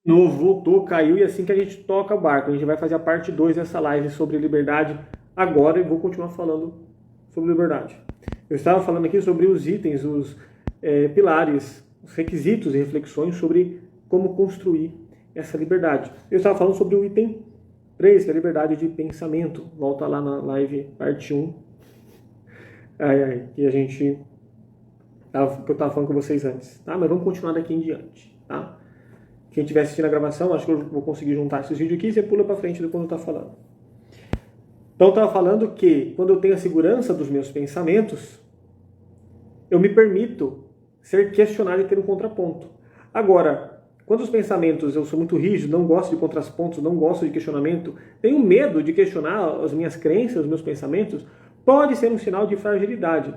Novo, voltou, caiu, e assim que a gente toca o barco. A gente vai fazer a parte 2 dessa live sobre liberdade agora e vou continuar falando sobre liberdade. Eu estava falando aqui sobre os itens, os pilares, os requisitos e reflexões sobre como construir essa liberdade. Eu estava falando sobre o item 3, que é a liberdade de pensamento. Volta lá na live parte 1, que que eu estava falando com vocês antes. Tá? Mas vamos continuar daqui em diante. Tá? Quem estiver assistindo a gravação, acho que eu vou conseguir juntar esses vídeos aqui e você pula para frente do quando eu estou falando. Então eu estava falando que quando eu tenho a segurança dos meus pensamentos, eu me permito ser questionado e ter um contraponto. Agora, quando os pensamentos, eu sou muito rígido, não gosto de contrapontos, não gosto de questionamento, tenho medo de questionar as minhas crenças, os meus pensamentos, pode ser um sinal de fragilidade.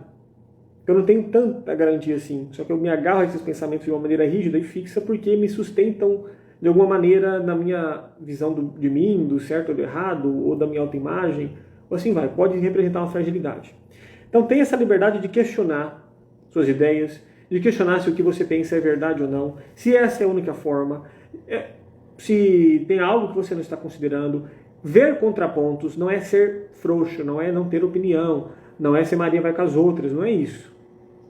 Eu não tenho tanta garantia assim, só que eu me agarro a esses pensamentos de uma maneira rígida e fixa porque me sustentam de alguma maneira na minha visão de mim, do certo ou do errado, ou da minha autoimagem, ou assim vai, pode representar uma fragilidade. Então tenha essa liberdade de questionar suas ideias, de questionar se o que você pensa é verdade ou não, se essa é a única forma, se tem algo que você não está considerando. Ver contrapontos não é ser frouxo, não é não ter opinião, não é ser Maria vai com as outras, não é isso.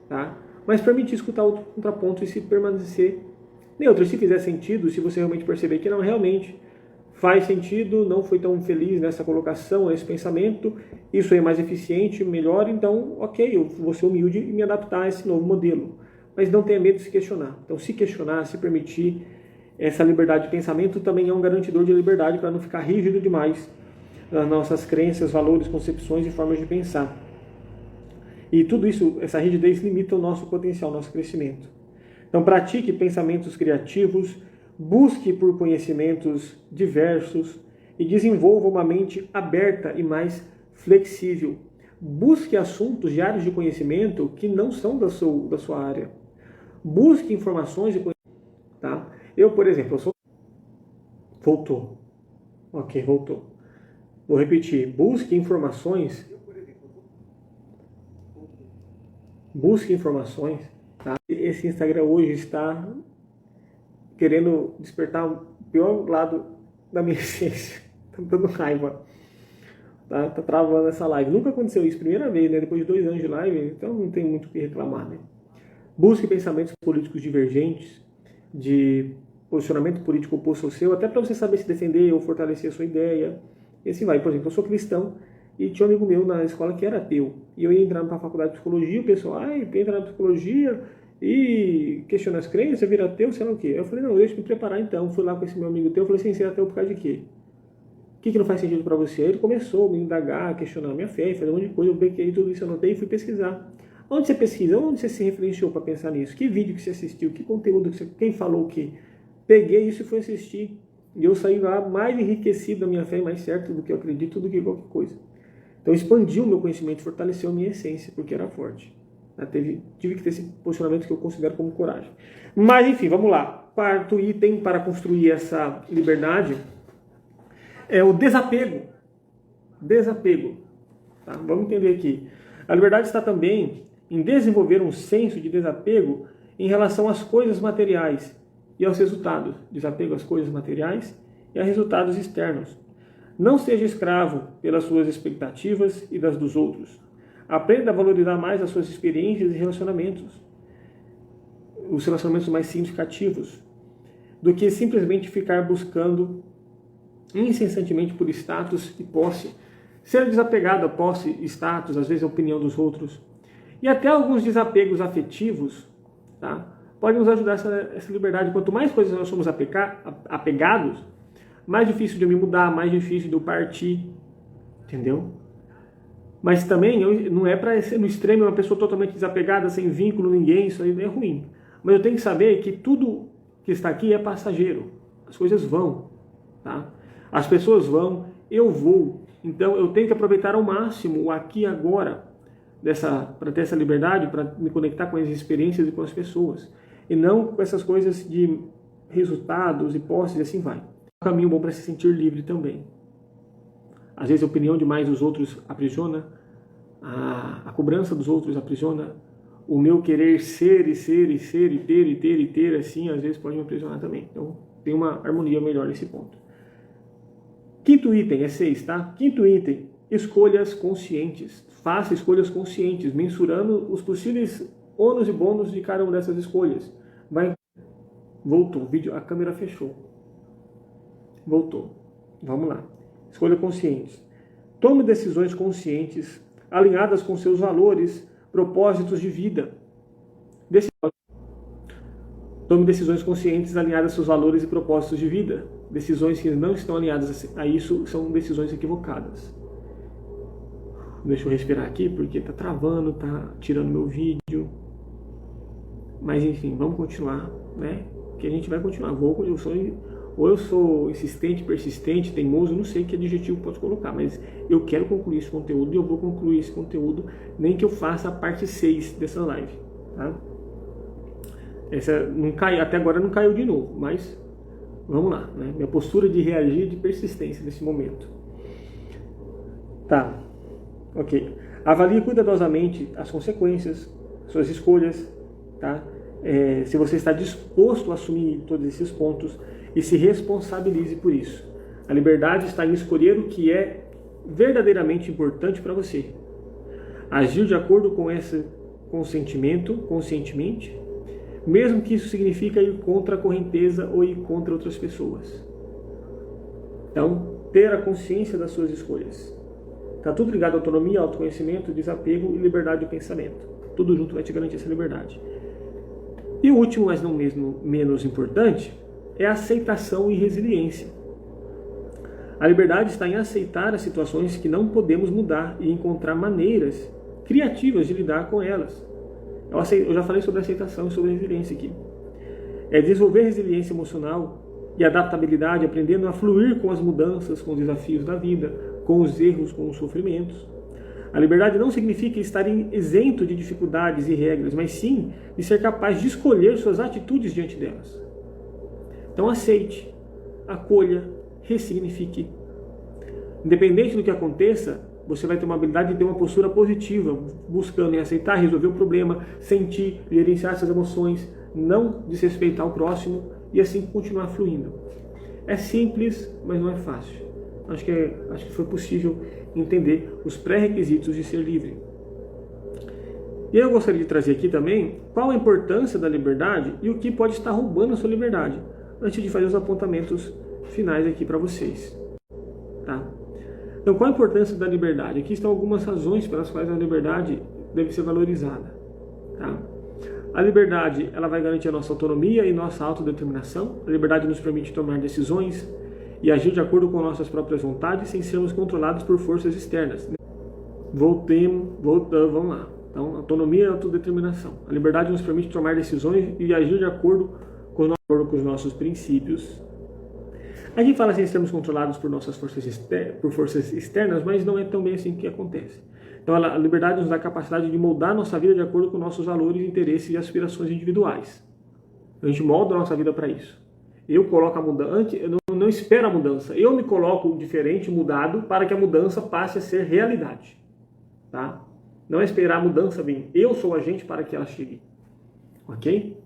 Tá? Mas permitir escutar outro contraponto e se permanecer neutro. Se fizer sentido, se você realmente perceber que não realmente faz sentido, não foi tão feliz nessa colocação, nesse pensamento, isso é mais eficiente, melhor, então, ok, eu vou ser humilde e me adaptar a esse novo modelo. Mas não tenha medo de se questionar. Então, se questionar, se permitir, essa liberdade de pensamento também é um garantidor de liberdade para não ficar rígido demais nas nossas crenças, valores, concepções e formas de pensar. E tudo isso, essa rigidez limita o nosso potencial, o nosso crescimento. Então pratique pensamentos criativos, busque por conhecimentos diversos e desenvolva uma mente aberta e mais flexível. Busque assuntos de áreas de conhecimento que não são da sua área. Busque informações e conhecimentos. Tá? Eu, por exemplo, eu sou... Voltou. Ok, voltou. Vou repetir. Busque informações. Busque informações. Tá? Esse Instagram hoje está querendo despertar o pior lado da minha essência. Tá me dando raiva. Tá travando essa live. Nunca aconteceu isso. Primeira vez, né? Depois de 2 anos de live, então não tem muito o que reclamar, né? Busque pensamentos políticos divergentes, de posicionamento político oposto ao seu, até para você saber se defender ou fortalecer a sua ideia. E assim vai. Por exemplo, eu sou cristão e tinha um amigo meu na escola que era ateu. E eu ia entrar para a faculdade de psicologia, o pessoal, entra na psicologia e questiona as crenças, vira ateu, sei lá o quê. Eu falei, não, deixa eu me preparar então. Fui lá com esse meu amigo teu, falei assim, você é ateu por causa de quê? O que não faz sentido para você? Aí ele começou a me indagar, a questionar a minha fé, fazer um monte de coisa, eu peguei tudo isso, anotei e fui pesquisar. Onde você pesquisa? Onde você se referenciou para pensar nisso? Que vídeo que você assistiu? Que conteúdo que você... Quem falou o quê? Peguei isso e fui assistir. E eu saí lá mais enriquecido da minha fé, mais certo do que eu acredito, do que qualquer coisa. Então expandiu o meu conhecimento, fortaleceu a minha essência, porque era forte. Tive que ter esse posicionamento que eu considero como coragem. Mas enfim, vamos lá. Quarto item para construir essa liberdade é o desapego. Desapego. Tá? Vamos entender aqui. A liberdade está também em desenvolver um senso de desapego em relação às coisas materiais e aos resultados. Desapego às coisas materiais e a resultados externos. Não seja escravo pelas suas expectativas e das dos outros. Aprenda a valorizar mais as suas experiências e relacionamentos. Os relacionamentos mais significativos. Do que simplesmente ficar buscando incessantemente por status e posse. Ser desapegado a posse, status, às vezes a opinião dos outros. E até alguns desapegos afetivos, tá? Podem nos ajudar essa liberdade. Quanto mais coisas nós somos apegados, mais difícil de eu me mudar, mais difícil de eu partir, entendeu? Mas também não é para ser no extremo uma pessoa totalmente desapegada, sem vínculo, ninguém, isso aí é ruim. Mas eu tenho que saber que tudo que está aqui é passageiro. As coisas vão, tá? As pessoas vão, eu vou. Então eu tenho que aproveitar ao máximo o aqui e agora para ter essa liberdade, para me conectar com as experiências e com as pessoas. E não com essas coisas de resultados e posses e assim vai. É um caminho bom para se sentir livre também. Às vezes a opinião demais dos outros aprisiona, a cobrança dos outros aprisiona, o meu querer ser e ser e ser e ter, assim, às vezes pode me aprisionar também. Então tem uma harmonia melhor nesse ponto. Quinto item, é 6, tá? Quinto item, escolhas conscientes. Faça escolhas conscientes, mensurando os possíveis ônus e bônus de cada uma dessas escolhas. Voltou, o vídeo, a câmera fechou. Voltou. Vamos lá. Escolha consciente. Tome decisões conscientes, alinhadas com seus valores, propósitos de vida. Tome decisões conscientes, alinhadas aos seus valores e propósitos de vida. Decisões que não estão alinhadas a isso são decisões equivocadas. Deixa eu respirar aqui, porque tá travando, tá tirando meu vídeo. Mas enfim, vamos continuar, né? Que a gente vai continuar. Ou eu sou insistente, persistente, teimoso, não sei que adjetivo posso colocar, mas eu quero concluir esse conteúdo e eu vou concluir esse conteúdo, nem que eu faça a parte 6 dessa live, tá? Essa não cai, até agora não caiu de novo, mas vamos lá, né? Minha postura de reagir, de persistência nesse momento. Tá, ok. Avalie cuidadosamente as consequências, suas escolhas, tá? Se você está disposto a assumir todos esses pontos e se responsabilize por isso. A liberdade está em escolher o que é verdadeiramente importante para você. Agir de acordo com esse consentimento, conscientemente, mesmo que isso signifique ir contra a correnteza ou ir contra outras pessoas. Então, ter a consciência das suas escolhas. Está tudo ligado à autonomia, autoconhecimento, desapego e liberdade de pensamento. Tudo junto vai te garantir essa liberdade. E o último, mas não mesmo menos importante, é a aceitação e resiliência. A liberdade está em aceitar as situações que não podemos mudar e encontrar maneiras criativas de lidar com elas. Eu já falei sobre aceitação e sobre resiliência aqui. É desenvolver resiliência emocional e adaptabilidade, aprendendo a fluir com as mudanças, com os desafios da vida, com os erros, com os sofrimentos. A liberdade não significa estar isento de dificuldades e regras, mas sim de ser capaz de escolher suas atitudes diante delas. Então aceite, acolha, ressignifique. Independente do que aconteça, você vai ter uma habilidade de ter uma postura positiva, buscando em aceitar, resolver o problema, sentir, gerenciar essas emoções, não desrespeitar o próximo e assim continuar fluindo. É simples, mas não é fácil. Acho que foi possível entender os pré-requisitos de ser livre. E eu gostaria de trazer aqui também qual a importância da liberdade e o que pode estar roubando a sua liberdade, antes de fazer os apontamentos finais aqui para vocês. Tá? Então, qual a importância da liberdade? Aqui estão algumas razões pelas quais a liberdade deve ser valorizada. Tá? A liberdade, ela vai garantir a nossa autonomia e nossa autodeterminação. A liberdade nos permite tomar decisões e agir de acordo com nossas próprias vontades, sem sermos controlados por forças externas. Vamos lá. Então, autonomia e autodeterminação. A liberdade nos permite tomar decisões e agir de acordo com os nossos princípios. A gente fala assim, sermos controlados por nossas forças externas, mas não é tão bem assim que acontece. Então, a liberdade nos dá a capacidade de moldar nossa vida de acordo com nossos valores, interesses e aspirações individuais. A gente molda a nossa vida para isso. Eu coloco a mudança, eu não espero a mudança. Eu me coloco diferente, mudado, para que a mudança passe a ser realidade. Tá? Não é esperar a mudança vir. Eu sou o agente para que ela chegue. Ok?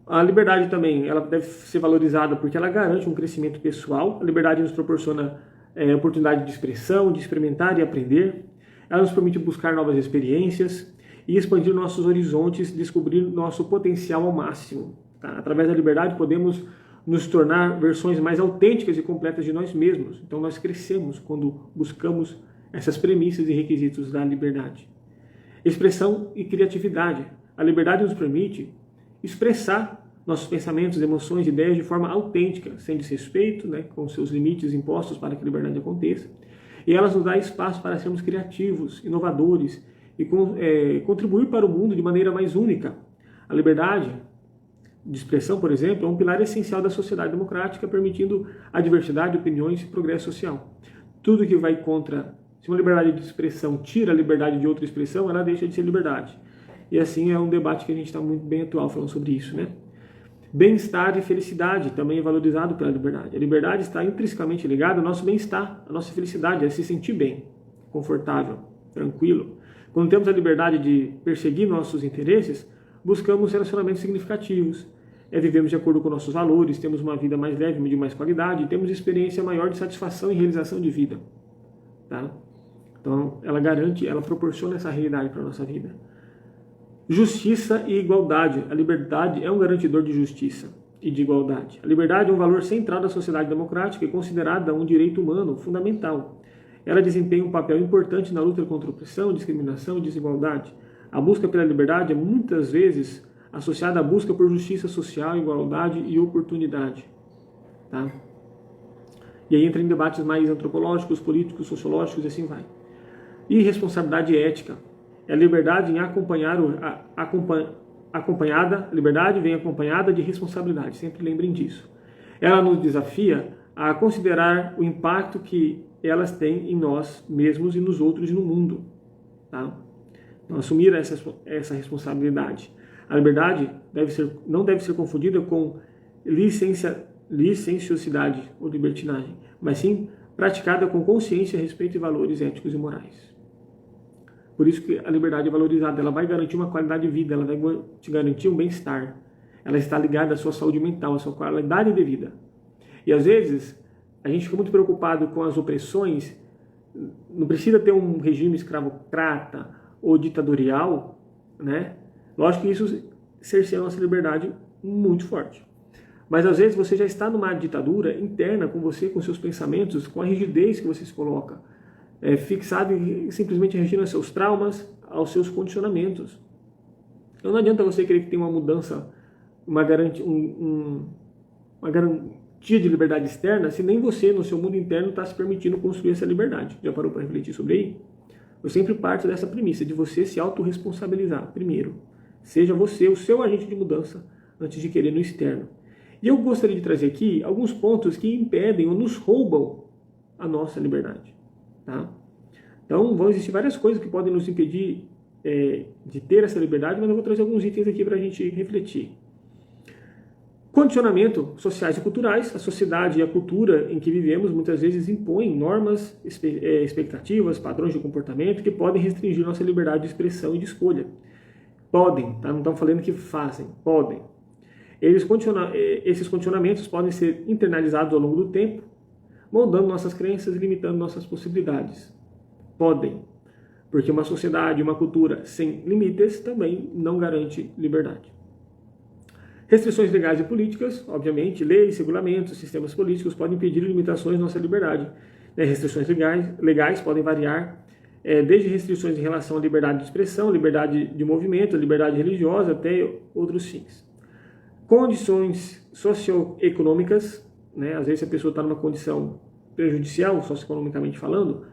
A liberdade também, ela deve ser valorizada porque ela garante um crescimento pessoal. A liberdade nos proporciona oportunidade de expressão, de experimentar e aprender. Ela nos permite buscar novas experiências e expandir nossos horizontes, descobrir nosso potencial ao máximo. Tá? Através da liberdade podemos nos tornar versões mais autênticas e completas de nós mesmos. Então nós crescemos quando buscamos essas premissas e requisitos da liberdade. Expressão e criatividade. A liberdade nos permite expressar nossos pensamentos, emoções, ideias de forma autêntica, sem desrespeito, né, com seus limites impostos para que a liberdade aconteça. E elas nos dão espaço para sermos criativos, inovadores e contribuir para o mundo de maneira mais única. A liberdade de expressão, por exemplo, é um pilar essencial da sociedade democrática, permitindo a diversidade de opiniões e progresso social. Tudo que vai contra, se uma liberdade de expressão tira a liberdade de outra expressão, ela deixa de ser liberdade. E assim é um debate que a gente está muito bem atual falando sobre isso, né? Bem-estar e felicidade também é valorizado pela liberdade. A liberdade está intrinsecamente ligada ao nosso bem-estar, à nossa felicidade, a se sentir bem, confortável, tranquilo. Quando temos a liberdade de perseguir nossos interesses, buscamos relacionamentos significativos, vivemos de acordo com nossos valores, temos uma vida mais leve, de mais qualidade, temos experiência maior de satisfação e realização de vida. Tá? Então, ela garante, ela proporciona essa realidade para a nossa vida. Justiça e igualdade. A liberdade é um garantidor de justiça e de igualdade. A liberdade é um valor central da sociedade democrática e considerada um direito humano fundamental. Ela desempenha um papel importante na luta contra a opressão, discriminação e desigualdade. A busca pela liberdade é muitas vezes associada à busca por justiça social, igualdade e oportunidade. Tá? E aí entra em debates mais antropológicos, políticos, sociológicos e assim vai. E responsabilidade ética. É a liberdade em acompanhada, liberdade vem acompanhada de responsabilidade, sempre lembrem disso. Ela nos desafia a considerar o impacto que elas têm em nós mesmos e nos outros e no mundo. Tá? Então, assumir essa responsabilidade. A liberdade não deve ser confundida com licenciosidade ou libertinagem, mas sim praticada com consciência, respeito e valores éticos e morais. Por isso que a liberdade é valorizada, ela vai garantir uma qualidade de vida, ela vai te garantir um bem-estar. Ela está ligada à sua saúde mental, à sua qualidade de vida. E às vezes, a gente fica muito preocupado com as opressões, não precisa ter um regime escravocrata ou ditatorial, né? Lógico que isso cerceia a nossa liberdade muito forte. Mas às vezes você já está numa ditadura interna com você, com seus pensamentos, com a rigidez que você se coloca. Fixado e simplesmente reagindo aos seus traumas, aos seus condicionamentos. Então não adianta você querer que tenha uma mudança, uma garantia de liberdade externa, se nem você, no seu mundo interno, está se permitindo construir essa liberdade. Já parou para refletir sobre aí? Eu sempre parto dessa premissa, de você se autorresponsabilizar primeiro. Seja você o seu agente de mudança, antes de querer no externo. E eu gostaria de trazer aqui alguns pontos que impedem ou nos roubam a nossa liberdade. Tá? Então, vão existir várias coisas que podem nos impedir de ter essa liberdade, mas eu vou trazer alguns itens aqui para a gente refletir. Condicionamento sociais e culturais. A sociedade e a cultura em que vivemos muitas vezes impõem normas, expectativas, padrões de comportamento que podem restringir nossa liberdade de expressão e de escolha. Podem, tá? Não estão falando que fazem, podem. Esses condicionamentos podem ser internalizados ao longo do tempo, moldando nossas crenças e limitando nossas possibilidades. Podem, porque uma sociedade, uma cultura sem limites também não garante liberdade. Restrições legais e políticas, obviamente, leis, regulamentos, sistemas políticos podem impedir limitações à nossa liberdade. Restrições legais podem variar desde restrições em relação à liberdade de expressão, liberdade de movimento, liberdade religiosa, até outros fins. Condições socioeconômicas, às vezes a pessoa está numa condição prejudicial, socioeconomicamente falando,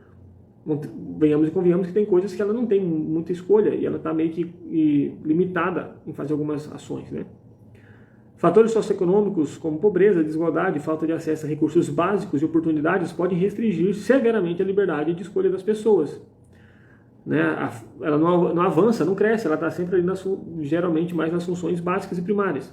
venhamos e convenhamos que tem coisas que ela não tem muita escolha e ela está meio que limitada em fazer algumas ações, né? Fatores socioeconômicos como pobreza, desigualdade, falta de acesso a recursos básicos e oportunidades podem restringir severamente a liberdade de escolha das pessoas. Ela não avança, não cresce, ela está sempre ali geralmente mais nas funções básicas e primárias.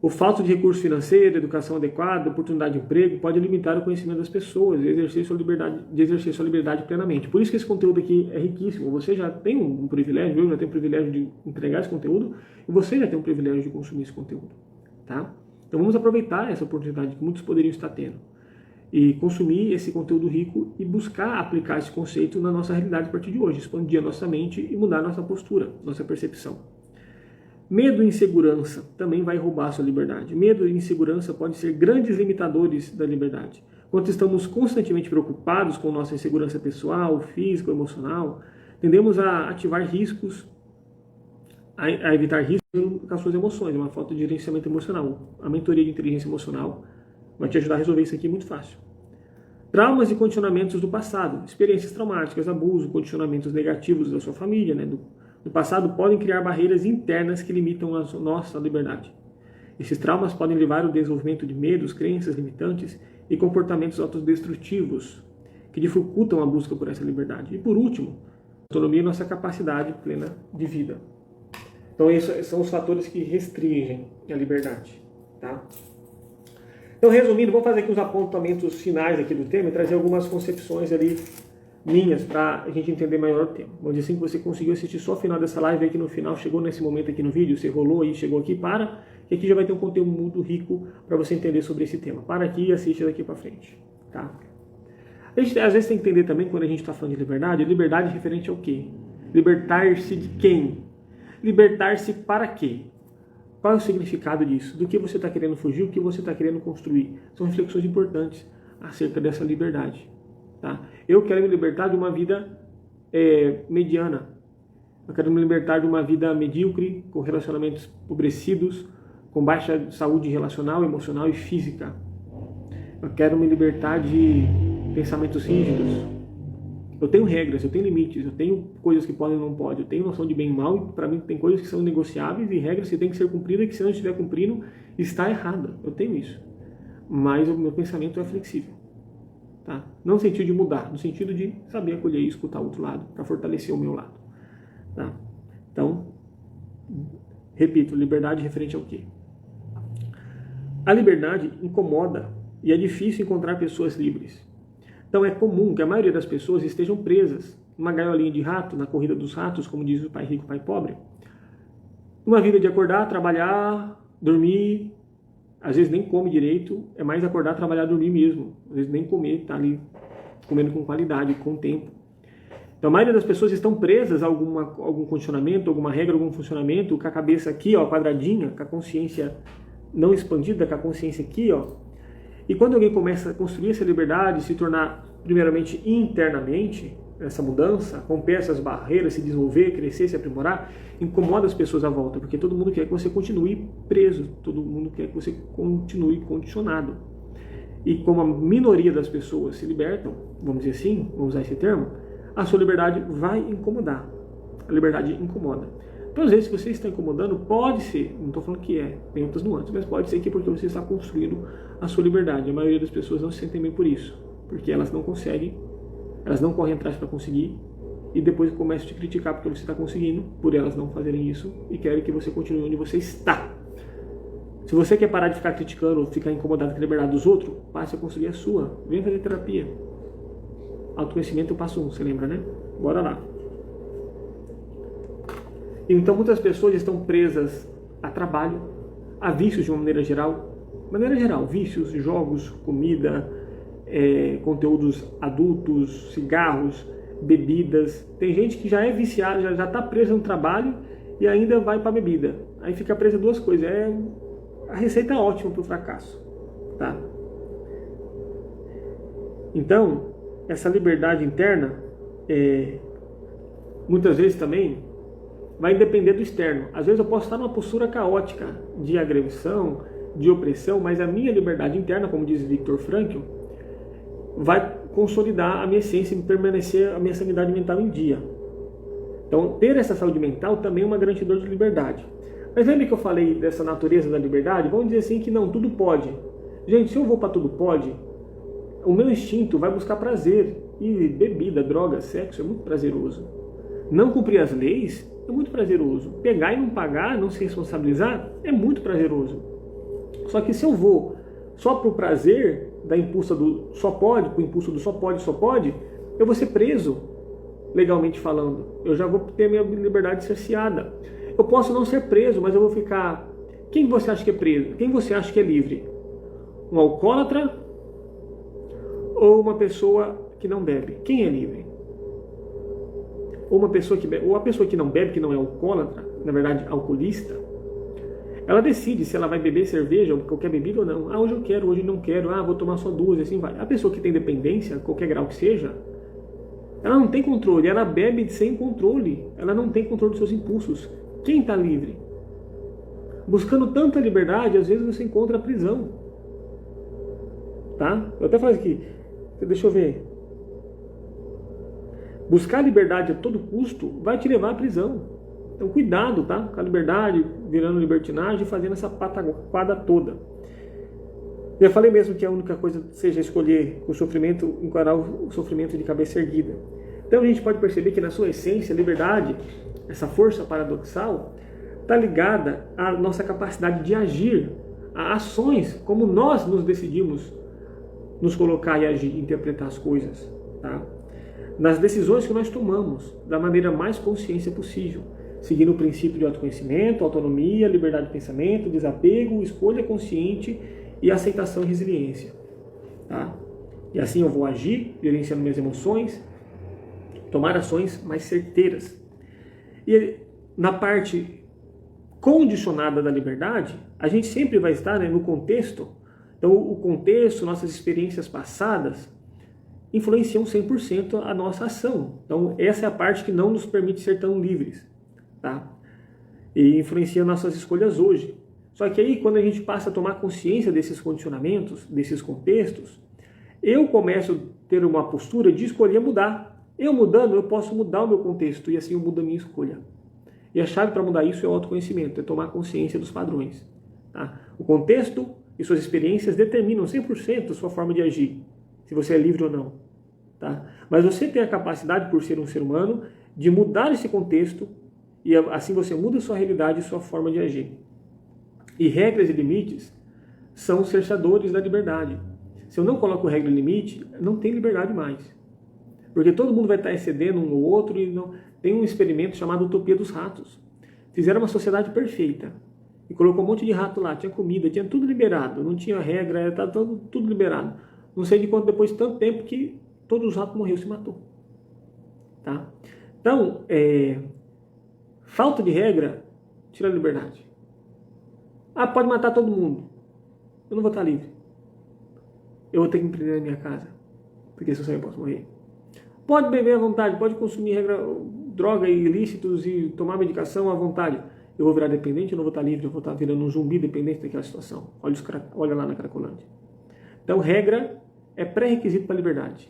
O falta de recurso financeiro, educação adequada, oportunidade de emprego pode limitar o conhecimento das pessoas de exercer sua liberdade plenamente. Por isso que esse conteúdo aqui é riquíssimo. Você já tem um privilégio, eu já tenho o privilégio de entregar esse conteúdo e você já tem o privilégio de consumir esse conteúdo. Tá? Então vamos aproveitar essa oportunidade que muitos poderiam estar tendo e consumir esse conteúdo rico e buscar aplicar esse conceito na nossa realidade a partir de hoje, expandir a nossa mente e mudar a nossa postura, nossa percepção. Medo e insegurança também vai roubar a sua liberdade. Medo e insegurança podem ser grandes limitadores da liberdade. Quando estamos constantemente preocupados com nossa insegurança pessoal, física, emocional, tendemos a ativar riscos, a evitar riscos com as suas emoções, uma falta de gerenciamento emocional. A mentoria de inteligência emocional vai te ajudar a resolver isso aqui muito fácil. Traumas e condicionamentos do passado, experiências traumáticas, abuso, condicionamentos negativos da sua família, do passado podem criar barreiras internas que limitam a nossa liberdade. Esses traumas podem levar ao desenvolvimento de medos, crenças limitantes e comportamentos autodestrutivos que dificultam a busca por essa liberdade. E por último, autonomia e nossa capacidade plena de vida. Então esses são os fatores que restringem a liberdade. Tá? Então resumindo, vou fazer aqui os apontamentos finais aqui do tema e trazer algumas concepções ali minhas para a gente entender melhor o tema. Vamos dizer assim que você conseguiu assistir só o final dessa live aí, que no final chegou nesse momento aqui no vídeo, você rolou aí, chegou aqui, E aqui já vai ter um conteúdo rico para você entender sobre esse tema. Para aqui e assiste daqui para frente. Tá? A gente às vezes tem que entender também, quando a gente está falando de liberdade referente ao quê? Libertar-se de quem? Libertar-se para quê? Qual é o significado disso? Do que você está querendo fugir, o que você está querendo construir? São reflexões importantes acerca dessa liberdade. Tá? Eu quero me libertar de uma vida mediana. Eu quero me libertar de uma vida medíocre, com relacionamentos empobrecidos, com baixa saúde relacional, emocional e física. Eu quero me libertar de pensamentos rígidos. Eu tenho regras, eu tenho limites, eu tenho coisas que podem e não podem, eu tenho noção de bem e mal, e para mim tem coisas que são negociáveis e regras que têm que ser cumpridas, que se não estiver cumprindo, está errada. Eu tenho isso. Mas o meu pensamento é flexível. Tá? Não no sentido de mudar, no sentido de saber acolher e escutar o outro lado, para fortalecer o meu lado. Tá? Então, repito, liberdade referente ao quê? A liberdade incomoda e é difícil encontrar pessoas livres. Então é comum que a maioria das pessoas estejam presas numa gaiolinha de rato, na corrida dos ratos, como diz o pai rico, pai pobre. Uma vida de acordar, trabalhar, dormir, às vezes nem come direito, é mais acordar, trabalhar, dormir mesmo. Às vezes nem comer, tá ali comendo com qualidade, com tempo. Então a maioria das pessoas estão presas a algum condicionamento, alguma regra, algum funcionamento, com a cabeça aqui, ó, quadradinha, com a consciência não expandida, com a consciência aqui, ó. E quando alguém começa a construir essa liberdade, se tornar primeiramente internamente, essa mudança, romper essas barreiras, se desenvolver, crescer, se aprimorar, incomoda as pessoas à volta, porque todo mundo quer que você continue preso, todo mundo quer que você continue condicionado. E como a minoria das pessoas se libertam, vamos dizer assim, vamos usar esse termo, a sua liberdade vai incomodar. A liberdade incomoda. Então, às vezes, se você está incomodando, pode ser, não estou falando que tem outras nuances, mas pode ser que porque você está construindo a sua liberdade. A maioria das pessoas não se sentem bem por isso, porque elas não conseguem, elas não correm atrás para conseguir, e depois começam a te criticar porque você está conseguindo, por elas não fazerem isso, e querem que você continue onde você está. Se você quer parar de ficar criticando, ficar incomodado com a liberdade dos outros, passe a construir a sua. Venha fazer terapia. Autoconhecimento, passo 1, você lembra, né? Bora lá. Então muitas pessoas estão presas a trabalho, a vícios de uma maneira geral. Vícios, jogos, comida, conteúdos adultos, cigarros, bebidas. Tem gente que já é viciada, já está presa no trabalho e ainda vai para a bebida. Aí fica presa a duas coisas. A receita é ótima para o fracasso. Tá? Então, essa liberdade interna, muitas vezes também, vai depender do externo. Às vezes eu posso estar numa postura caótica de agressão, de opressão, mas a minha liberdade interna, como diz Viktor Frankl, vai consolidar a minha essência e permanecer a minha sanidade mental em dia. Então, ter essa saúde mental também é uma garantidor de liberdade. Mas lembra que eu falei dessa natureza da liberdade? Vamos dizer assim que não, tudo pode. Gente, se eu vou para tudo pode, o meu instinto vai buscar prazer. E bebida, droga, sexo é muito prazeroso. Não cumprir as leis é muito prazeroso. Pegar e não pagar, não se responsabilizar, é muito prazeroso. Só que se eu vou só para o prazer da impulsa do só pode, para o impulso do só pode, eu vou ser preso, legalmente falando. Eu já vou ter a minha liberdade cerceada. Eu posso não ser preso, mas eu vou ficar... Quem você acha que é preso? Quem você acha que é livre? Um alcoólatra ou uma pessoa que não bebe? Quem é livre? Ou uma pessoa que bebe, ou a pessoa que não bebe, que não é alcoólatra, na verdade alcoolista, ela decide se ela vai beber cerveja ou qualquer bebida ou não. Hoje eu quero, hoje não quero, vou tomar só duas, e assim vai. A pessoa que tem dependência, qualquer grau que seja, ela não tem controle, ela bebe sem controle, ela não tem controle dos seus impulsos. Quem está livre? Buscando tanta liberdade, às vezes você encontra a prisão. Tá? Eu até falei aqui, deixa eu ver. Buscar a liberdade a todo custo vai te levar à prisão. Então cuidado, tá? Com a liberdade, virando libertinagem e fazendo essa pataquada toda. Já falei mesmo que a única coisa seja escolher o sofrimento, encarar o sofrimento de cabeça erguida. Então a gente pode perceber que na sua essência, a liberdade, essa força paradoxal, está ligada à nossa capacidade de agir, a ações, como nós nos decidimos nos colocar e agir, interpretar as coisas, tá? Nas decisões que nós tomamos, da maneira mais consciência possível. seguindo o princípio de autoconhecimento, autonomia, liberdade de pensamento, desapego, escolha consciente e aceitação e resiliência. Tá? E assim eu vou agir, gerenciando minhas emoções, tomar ações mais certeiras. E na parte condicionada da liberdade, a gente sempre vai estar, né, no contexto. Então o contexto, nossas experiências passadas, influenciam 100% a nossa ação. Então essa é a parte que não nos permite ser tão livres. Tá? E influencia nossas escolhas hoje. Só que aí, quando a gente passa a tomar consciência desses condicionamentos, desses contextos, eu começo a ter uma postura de escolher mudar. Eu mudando, eu posso mudar o meu contexto e assim eu mudo a minha escolha. E a chave para mudar isso é o autoconhecimento, é tomar consciência dos padrões. Tá? O contexto e suas experiências determinam 100% a sua forma de agir, se você é livre ou não. Tá? Mas você tem a capacidade, por ser um ser humano, de mudar esse contexto e assim você muda a sua realidade e sua forma de agir. E regras e limites são os cerceadores da liberdade. Se eu não coloco regra e limite, não tem liberdade mais. Porque todo mundo vai estar excedendo um ou outro e não... Tem um experimento chamado Utopia dos Ratos. Fizeram uma sociedade perfeita e colocou um monte de rato lá, tinha comida, tinha tudo liberado, não tinha regra, estava tudo liberado. Não sei de quanto depois de tanto tempo que todos os ratos morreram, se matou. Tá? Então, falta de regra tira a liberdade. Ah, pode matar todo mundo. Eu não vou estar livre. Eu vou ter que me prender na minha casa. Porque se eu sair eu posso morrer. Pode beber à vontade, pode consumir droga e ilícitos e tomar medicação à vontade. Eu vou virar dependente, eu não vou estar livre, eu vou estar virando um zumbi dependente daquela situação. Olha lá na Cracolândia. Então, regra é pré-requisito para a liberdade.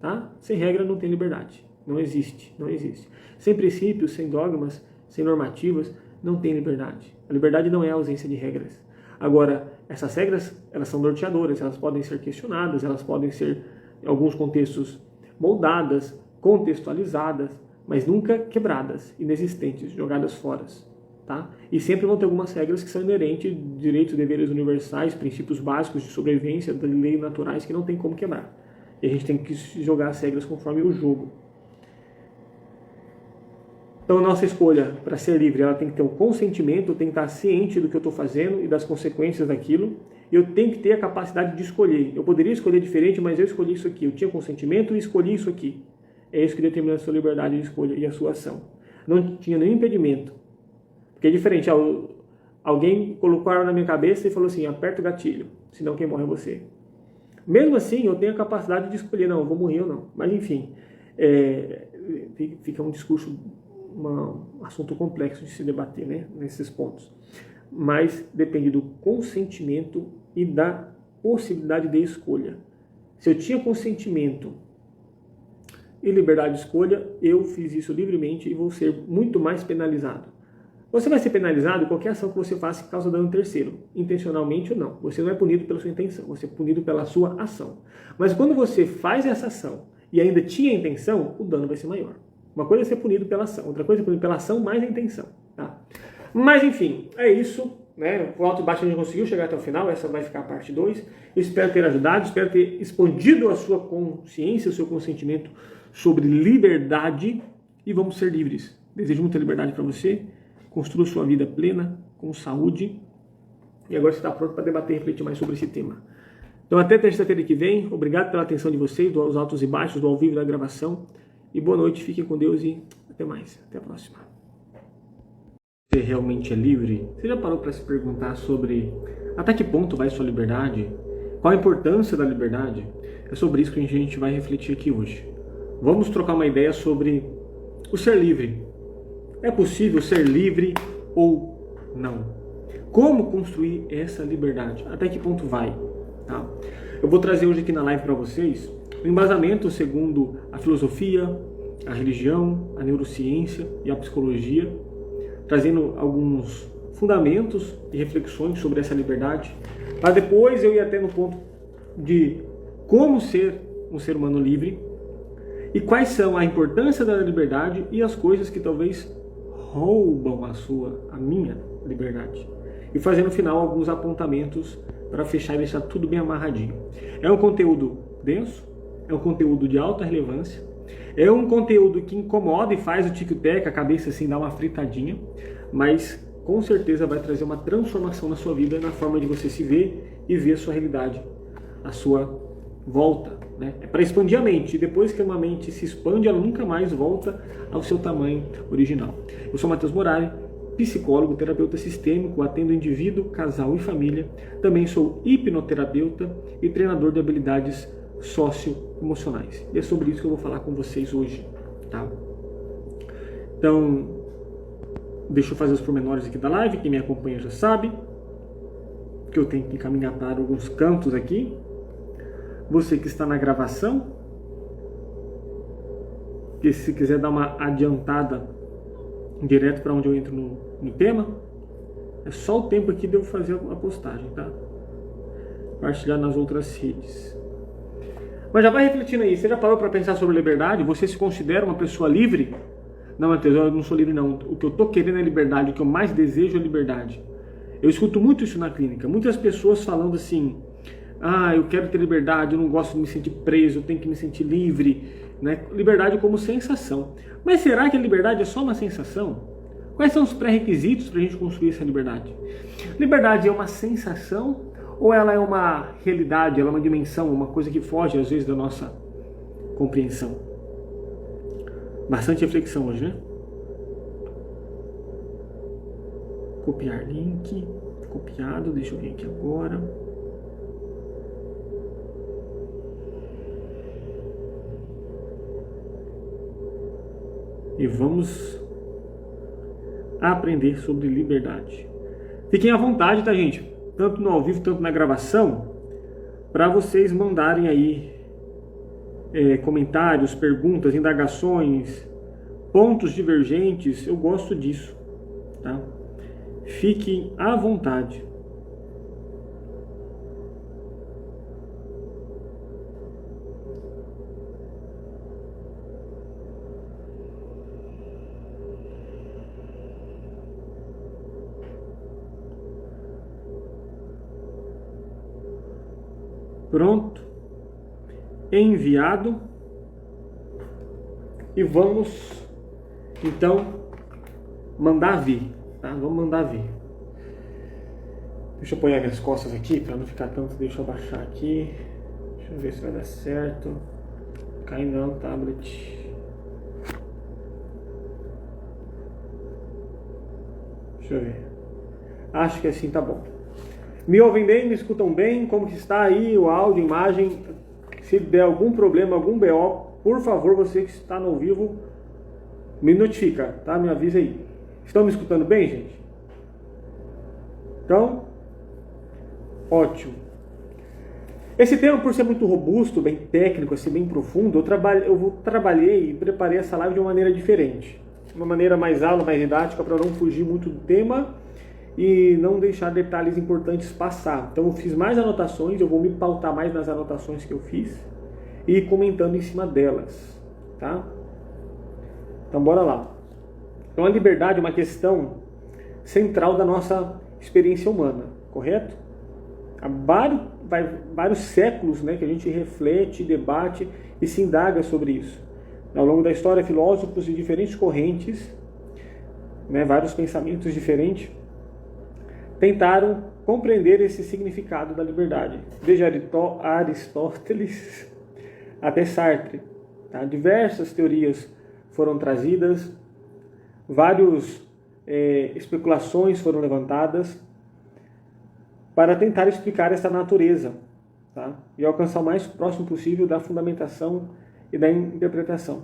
Tá? Sem regra não tem liberdade. Não existe, não existe. Sem princípios, sem dogmas, sem normativas, não tem liberdade. A liberdade não é a ausência de regras. Agora, essas regras, elas são norteadoras, elas podem ser questionadas, elas podem ser, em alguns contextos, moldadas, contextualizadas, mas nunca quebradas, inexistentes, jogadas fora. Tá? E sempre vão ter algumas regras que são inerentes, direitos e deveres universais, princípios básicos de sobrevivência, de leis naturais que não tem como quebrar. E a gente tem que jogar as regras conforme o jogo. Então, a nossa escolha para ser livre, ela tem que ter um consentimento, eu tenho que estar ciente do que eu estou fazendo e das consequências daquilo. E eu tenho que ter a capacidade de escolher. Eu poderia escolher diferente, mas eu escolhi isso aqui. Eu tinha consentimento e escolhi isso aqui. É isso que determina a sua liberdade de escolha e a sua ação. Não tinha nenhum impedimento. Porque é diferente. Alguém colocou a arma na minha cabeça e falou assim, aperta o gatilho, senão quem morre é você. Mesmo assim, eu tenho a capacidade de escolher, não, eu vou morrer ou não. Mas enfim, fica um discurso, um assunto complexo de se debater, né, nesses pontos. Mas depende do consentimento e da possibilidade de escolha. Se eu tinha consentimento e liberdade de escolha, eu fiz isso livremente e vou ser muito mais penalizado. Você vai ser penalizado em qualquer ação que você faça que causa dano terceiro, intencionalmente ou não. Você não é punido pela sua intenção, você é punido pela sua ação. Mas quando você faz essa ação e ainda tinha intenção, o dano vai ser maior. Uma coisa é ser punido pela ação, outra coisa é punido pela ação mais a intenção. Tá? Mas enfim, é isso. Né? O alto e baixo a gente conseguiu chegar até o final, essa vai ficar a parte 2. Espero ter ajudado, espero ter expandido a sua consciência, o seu consentimento sobre liberdade e vamos ser livres. Desejo muita liberdade para você, construa sua vida plena, com saúde e agora você está pronto para debater e refletir mais sobre esse tema. Então até terça-feira que vem, obrigado pela atenção de vocês, dos altos e baixos, do ao vivo da gravação e boa noite, fiquem com Deus e até mais, até a próxima. Você realmente é livre? Você já parou para se perguntar sobre até que ponto vai sua liberdade? Qual a importância da liberdade? É sobre isso que a gente vai refletir aqui hoje. Vamos trocar uma ideia sobre o ser livre. É possível ser livre ou não? Como construir essa liberdade? Até que ponto vai? Tá? Eu vou trazer hoje aqui na live para vocês um embasamento segundo a filosofia, a religião, a neurociência e a psicologia, trazendo alguns fundamentos e reflexões sobre essa liberdade, para depois eu ir até no ponto de como ser um ser humano livre e quais são a importância da liberdade e as coisas que talvez roubam a minha liberdade. E fazer no final alguns apontamentos para fechar e deixar tudo bem amarradinho. É um conteúdo denso, é um conteúdo de alta relevância, É um conteúdo que incomoda e faz o tico-teco, a cabeça assim dar uma fritadinha, mas com certeza vai trazer uma transformação na sua vida, na forma de você se ver e ver a sua realidade, a sua volta, né? É para expandir a mente, e depois que uma mente se expande, ela nunca mais volta ao seu tamanho original. Eu sou Matheus Morari, psicólogo, terapeuta sistêmico, atendo indivíduo, casal e família. Também sou hipnoterapeuta e treinador de habilidades socioemocionais. E é sobre isso que eu vou falar com vocês hoje, tá? Então, deixa eu fazer os pormenores aqui da live. Quem me acompanha já sabe que eu tenho que encaminhar para alguns cantos aqui. Você que está na gravação, que se quiser dar uma adiantada direto para onde eu entro no tema, é só o tempo aqui de eu fazer a postagem, tá? Partilhar nas outras redes. Mas já vai refletindo aí, você já parou para pensar sobre liberdade? Você se considera uma pessoa livre? Não, Matheus, eu não sou livre não. O que eu tô querendo é liberdade, o que eu mais desejo é liberdade. Eu escuto muito isso na clínica, muitas pessoas falando assim: eu quero ter liberdade, eu não gosto de me sentir preso, eu tenho que me sentir livre, né? Liberdade como sensação. Mas será que a liberdade é só uma sensação? Quais são os pré-requisitos para a gente construir essa liberdade? Liberdade é uma sensação ou ela é uma realidade, ela é uma dimensão, uma coisa que foge às vezes da nossa compreensão? Bastante reflexão hoje, né? Copiar link, copiado, deixa eu ver aqui agora. E vamos aprender sobre liberdade. Fiquem à vontade, tá, gente? Tanto no ao vivo, tanto na gravação, para vocês mandarem aí comentários, perguntas, indagações, pontos divergentes. Eu gosto disso, tá? Fiquem à vontade. Pronto, enviado, e vamos então mandar vir, tá? Vamos mandar vir. Deixa eu apoiar minhas costas aqui para não ficar tanto. Deixa eu abaixar aqui. Deixa eu ver se vai dar certo. Cai não, tablet. Deixa eu ver. Acho que assim tá bom. Me ouvem bem? Me escutam bem? Como que está aí o áudio, a imagem? Se der algum problema, algum BO, por favor, você que está no vivo, me notifica, tá? Me avisa aí. Estão me escutando bem, gente? Então, ótimo. Esse tema, por ser muito robusto, bem técnico, assim, bem profundo, eu trabalhei e preparei essa live de uma maneira diferente. Uma maneira mais aula, mais didática, para não fugir muito do tema e não deixar detalhes importantes passar. Então eu fiz mais anotações, eu vou me pautar mais nas anotações que eu fiz e comentando em cima delas, tá? Então bora lá. Então a liberdade é uma questão central da nossa experiência humana, correto? Há vários séculos, né, que a gente reflete, debate e se indaga sobre isso. Ao longo da história, filósofos de diferentes correntes, né, vários pensamentos diferentes, tentaram compreender esse significado da liberdade. Desde Aristóteles até Sartre. Tá? Diversas teorias foram trazidas, várias especulações foram levantadas para tentar explicar essa natureza, tá? E alcançar o mais próximo possível da fundamentação e da interpretação.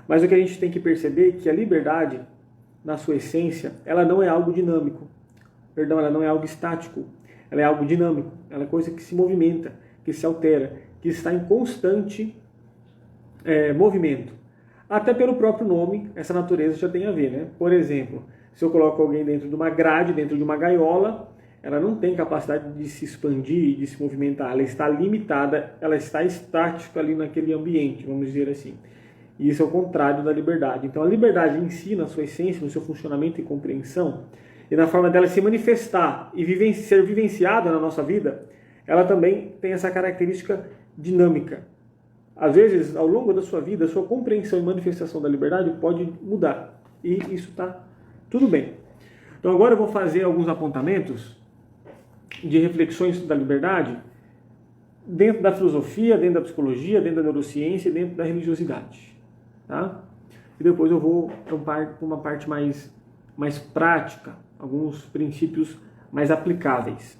Mas o que a gente tem que perceber é que a liberdade, na sua essência, ela não é algo dinâmico. Perdão, ela não é algo estático, ela é algo dinâmico, ela é coisa que se movimenta, que se altera, que está em constante movimento. Até pelo próprio nome, essa natureza já tem a ver, né? Por exemplo, se eu coloco alguém dentro de uma grade, dentro de uma gaiola, ela não tem capacidade de se expandir e de se movimentar, ela está limitada, ela está estática ali naquele ambiente, vamos dizer assim. E isso é o contrário da liberdade. Então a liberdade em si, na sua essência, no seu funcionamento e compreensão, e na forma dela se manifestar e ser vivenciada na nossa vida, ela também tem essa característica dinâmica. às vezes, ao longo da sua vida, a sua compreensão e manifestação da liberdade pode mudar. E isso está tudo bem. Então agora eu vou fazer alguns apontamentos de reflexões da liberdade dentro da filosofia, dentro da psicologia, dentro da neurociência e dentro da religiosidade. Tá? E depois eu vou para uma parte mais prática, alguns princípios mais aplicáveis.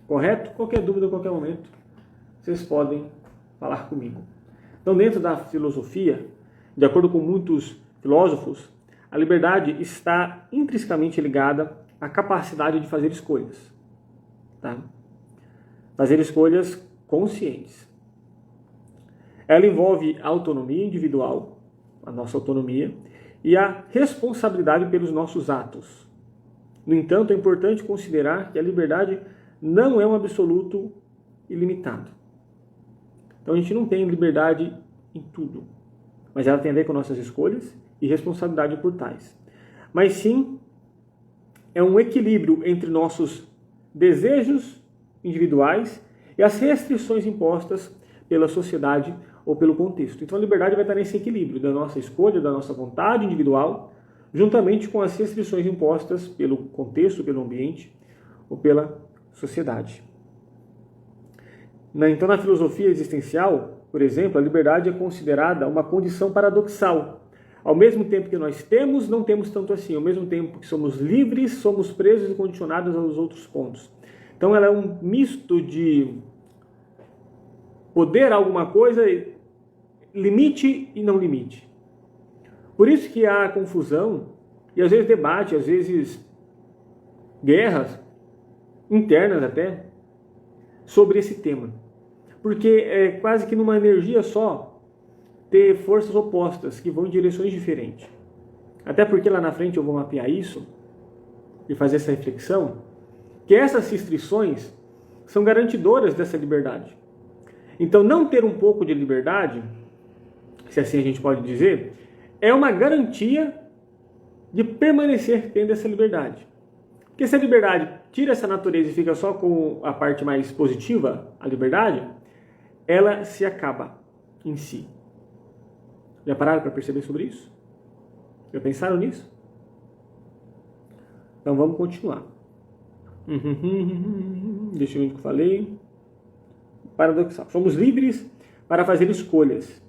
Correto? Qualquer dúvida, a qualquer momento, vocês podem falar comigo. Então, dentro da filosofia, de acordo com muitos filósofos, a liberdade está intrinsecamente ligada à capacidade de fazer escolhas. Tá? Fazer escolhas conscientes. Ela envolve a autonomia individual, a nossa autonomia, e a responsabilidade pelos nossos atos. No entanto, é importante considerar que a liberdade não é um absoluto ilimitado. Então a gente não tem liberdade em tudo, mas ela tem a ver com nossas escolhas e responsabilidade por tais. Mas sim, é um equilíbrio entre nossos desejos individuais e as restrições impostas pela sociedade ou pelo contexto. Então a liberdade vai estar nesse equilíbrio da nossa escolha, da nossa vontade individual, juntamente com as restrições impostas pelo contexto, pelo ambiente ou pela sociedade. Então, na filosofia existencial, por exemplo, a liberdade é considerada uma condição paradoxal. Ao mesmo tempo que nós temos, não temos tanto assim. Ao mesmo tempo que somos livres, somos presos e condicionados aos outros pontos. Então, ela é um misto de poder alguma coisa, limite e não limite. Por isso que há confusão, e às vezes debate, às vezes guerras internas até, sobre esse tema. Porque é quase que numa energia só ter forças opostas que vão em direções diferentes. Até porque lá na frente eu vou mapear isso e fazer essa reflexão, que essas restrições são garantidoras dessa liberdade. Então não ter um pouco de liberdade, se assim a gente pode dizer, é uma garantia de permanecer tendo essa liberdade. Porque se a liberdade tira essa natureza e fica só com a parte mais positiva, a liberdade, ela se acaba em si. Já pararam para perceber sobre isso? Já pensaram nisso? Então vamos continuar. Deixa eu ver o que eu falei. Paradoxal. Somos livres para fazer escolhas,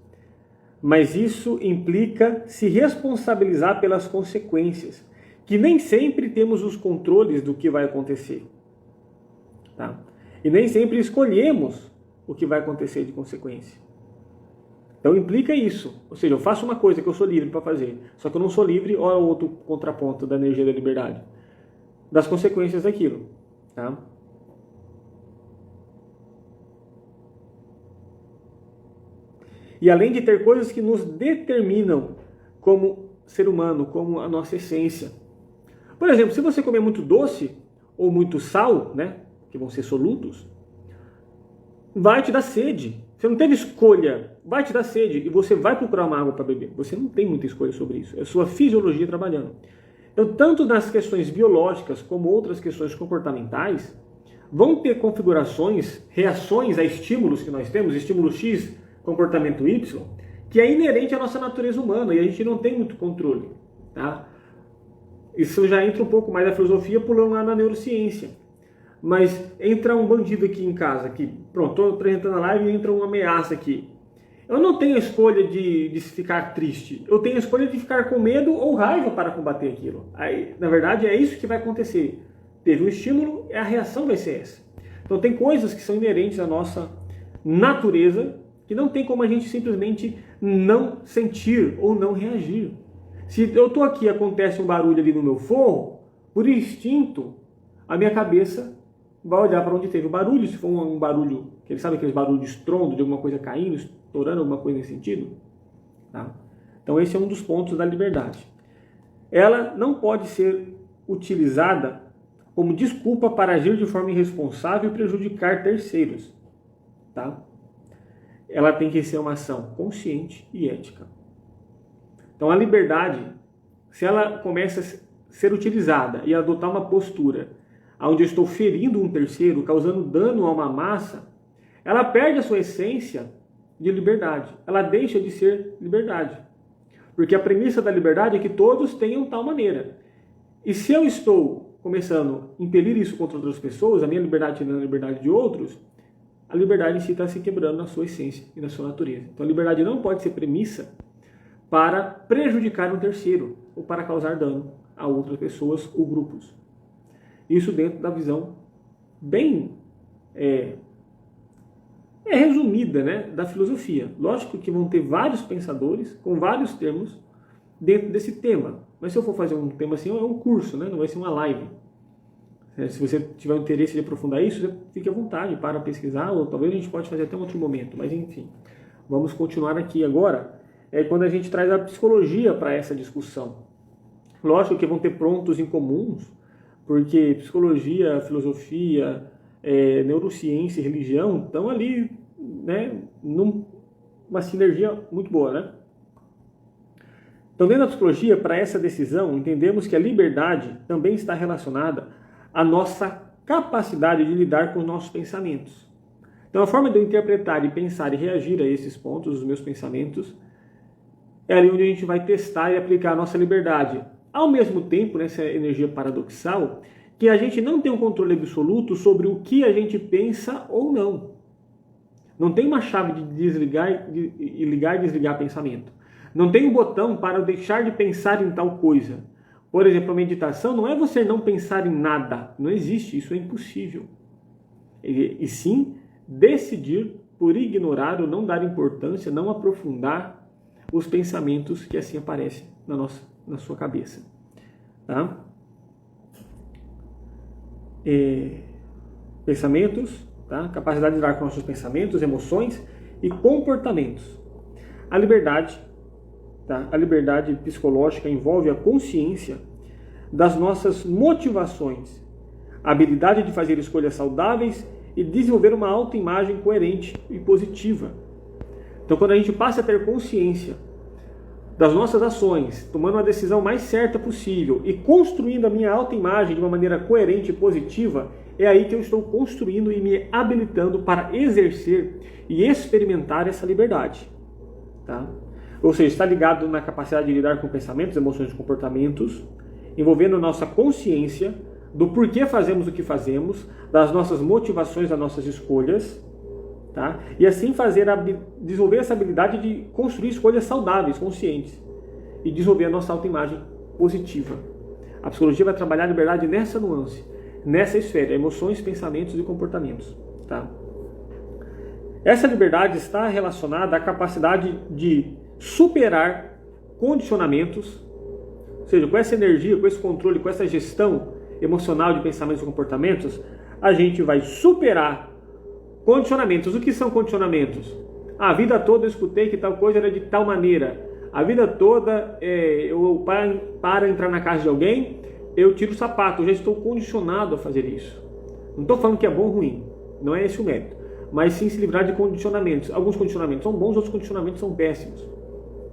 mas isso implica se responsabilizar pelas consequências, que nem sempre temos os controles do que vai acontecer. Tá? E nem sempre escolhemos o que vai acontecer de consequência. Então implica isso. Ou seja, eu faço uma coisa que eu sou livre para fazer, só que eu não sou livre, olha o outro contraponto da energia da liberdade, das consequências daquilo. Tá? E além de ter coisas que nos determinam como ser humano, como a nossa essência. Por exemplo, se você comer muito doce ou muito sal, né, que vão ser solutos, vai te dar sede. Você não teve escolha, vai te dar sede e você vai procurar uma água para beber. Você não tem muita escolha sobre isso. É a sua fisiologia trabalhando. Então, tanto nas questões biológicas como outras questões comportamentais, vão ter configurações, reações a estímulos que nós temos, estímulo X, comportamento Y, que é inerente à nossa natureza humana e a gente não tem muito controle. Tá? Isso já entra um pouco mais da filosofia, pulando lá na neurociência. Mas entra um bandido aqui em casa, aqui, pronto, estou apresentando a live e entra uma ameaça aqui. Eu não tenho a escolha de ficar triste, eu tenho a escolha de ficar com medo ou raiva para combater aquilo. Aí, na verdade, é isso que vai acontecer. Teve um estímulo, a reação vai ser essa. Então tem coisas que são inerentes à nossa natureza, que não tem como a gente simplesmente não sentir ou não reagir. Se eu estou aqui e acontece um barulho ali no meu forro, por instinto, a minha cabeça vai olhar para onde teve o barulho. Se for um barulho, que ele sabe aqueles barulhos de estrondo, de alguma coisa caindo, estourando, alguma coisa nesse sentido. Tá? Então esse é um dos pontos da liberdade. Ela não pode ser utilizada como desculpa para agir de forma irresponsável e prejudicar terceiros. Tá? Ela tem que ser uma ação consciente e ética. Então a liberdade, se ela começa a ser utilizada e adotar uma postura onde eu estou ferindo um terceiro, causando dano a uma massa, ela perde a sua essência de liberdade. Ela deixa de ser liberdade. Porque a premissa da liberdade é que todos tenham tal maneira. E se eu estou começando a impelir isso contra outras pessoas, a minha liberdade não é a liberdade de outros, a liberdade em si está se quebrando na sua essência e na sua natureza. Então a liberdade não pode ser premissa para prejudicar um terceiro ou para causar dano a outras pessoas ou grupos. Isso dentro da visão bem resumida, né, da filosofia. Lógico que vão ter vários pensadores com vários termos dentro desse tema. Mas se eu for fazer um tema assim, é um curso, né, não vai ser uma live. Se você tiver interesse de aprofundar isso, você fique à vontade para pesquisar, ou talvez a gente pode fazer até um outro momento. Mas enfim, vamos continuar aqui agora. Quando a gente traz a psicologia para essa discussão. Lógico que vão ter pontos em comuns, porque psicologia, filosofia, neurociência e religião estão ali, né, numa sinergia muito boa, né? Então, dentro da psicologia, para essa decisão, entendemos que a liberdade também está relacionada à nossa capacidade de lidar com os nossos pensamentos. Então, a forma de eu interpretar e pensar e reagir a esses pontos, os meus pensamentos, é ali onde a gente vai testar e aplicar a nossa liberdade. Ao mesmo tempo, nessa energia paradoxal, que a gente não tem um controle absoluto sobre o que a gente pensa ou não. Não tem uma chave de desligar e ligar e desligar pensamento. Não tem um botão para deixar de pensar em tal coisa. Por exemplo, a meditação não é você não pensar em nada. Não existe, isso é impossível. E sim, decidir por ignorar ou não dar importância, não aprofundar os pensamentos que assim aparecem na sua cabeça. Tá? Pensamentos, tá? Capacidade de lidar com nossos pensamentos, emoções e comportamentos. A liberdade, tá? A liberdade psicológica envolve a consciência das nossas motivações, a habilidade de fazer escolhas saudáveis e desenvolver uma autoimagem coerente e positiva. Então, quando a gente passa a ter consciência das nossas ações, tomando a decisão mais certa possível e construindo a minha autoimagem de uma maneira coerente e positiva, é aí que eu estou construindo e me habilitando para exercer e experimentar essa liberdade. Tá? Ou seja, está ligado na capacidade de lidar com pensamentos, emoções e comportamentos, envolvendo nossa consciência do porquê fazemos o que fazemos, das nossas motivações, das nossas escolhas, tá? E assim desenvolver essa habilidade de construir escolhas saudáveis, conscientes, e desenvolver a nossa autoimagem positiva. A psicologia vai trabalhar a liberdade nessa nuance, nessa esfera, emoções, pensamentos e comportamentos. Tá? Essa liberdade está relacionada à capacidade de superar condicionamentos, ou seja, com essa energia, com esse controle, com essa gestão emocional de pensamentos e comportamentos, a gente vai superar condicionamentos. O que são condicionamentos? A vida toda eu escutei que tal coisa era de tal maneira. A vida toda, para entrar na casa de alguém, eu tiro o sapato. Eu já estou condicionado a fazer isso. Não estou falando que é bom ou ruim. Não é esse o mérito. Mas sim se livrar de condicionamentos. Alguns condicionamentos são bons, outros condicionamentos são péssimos.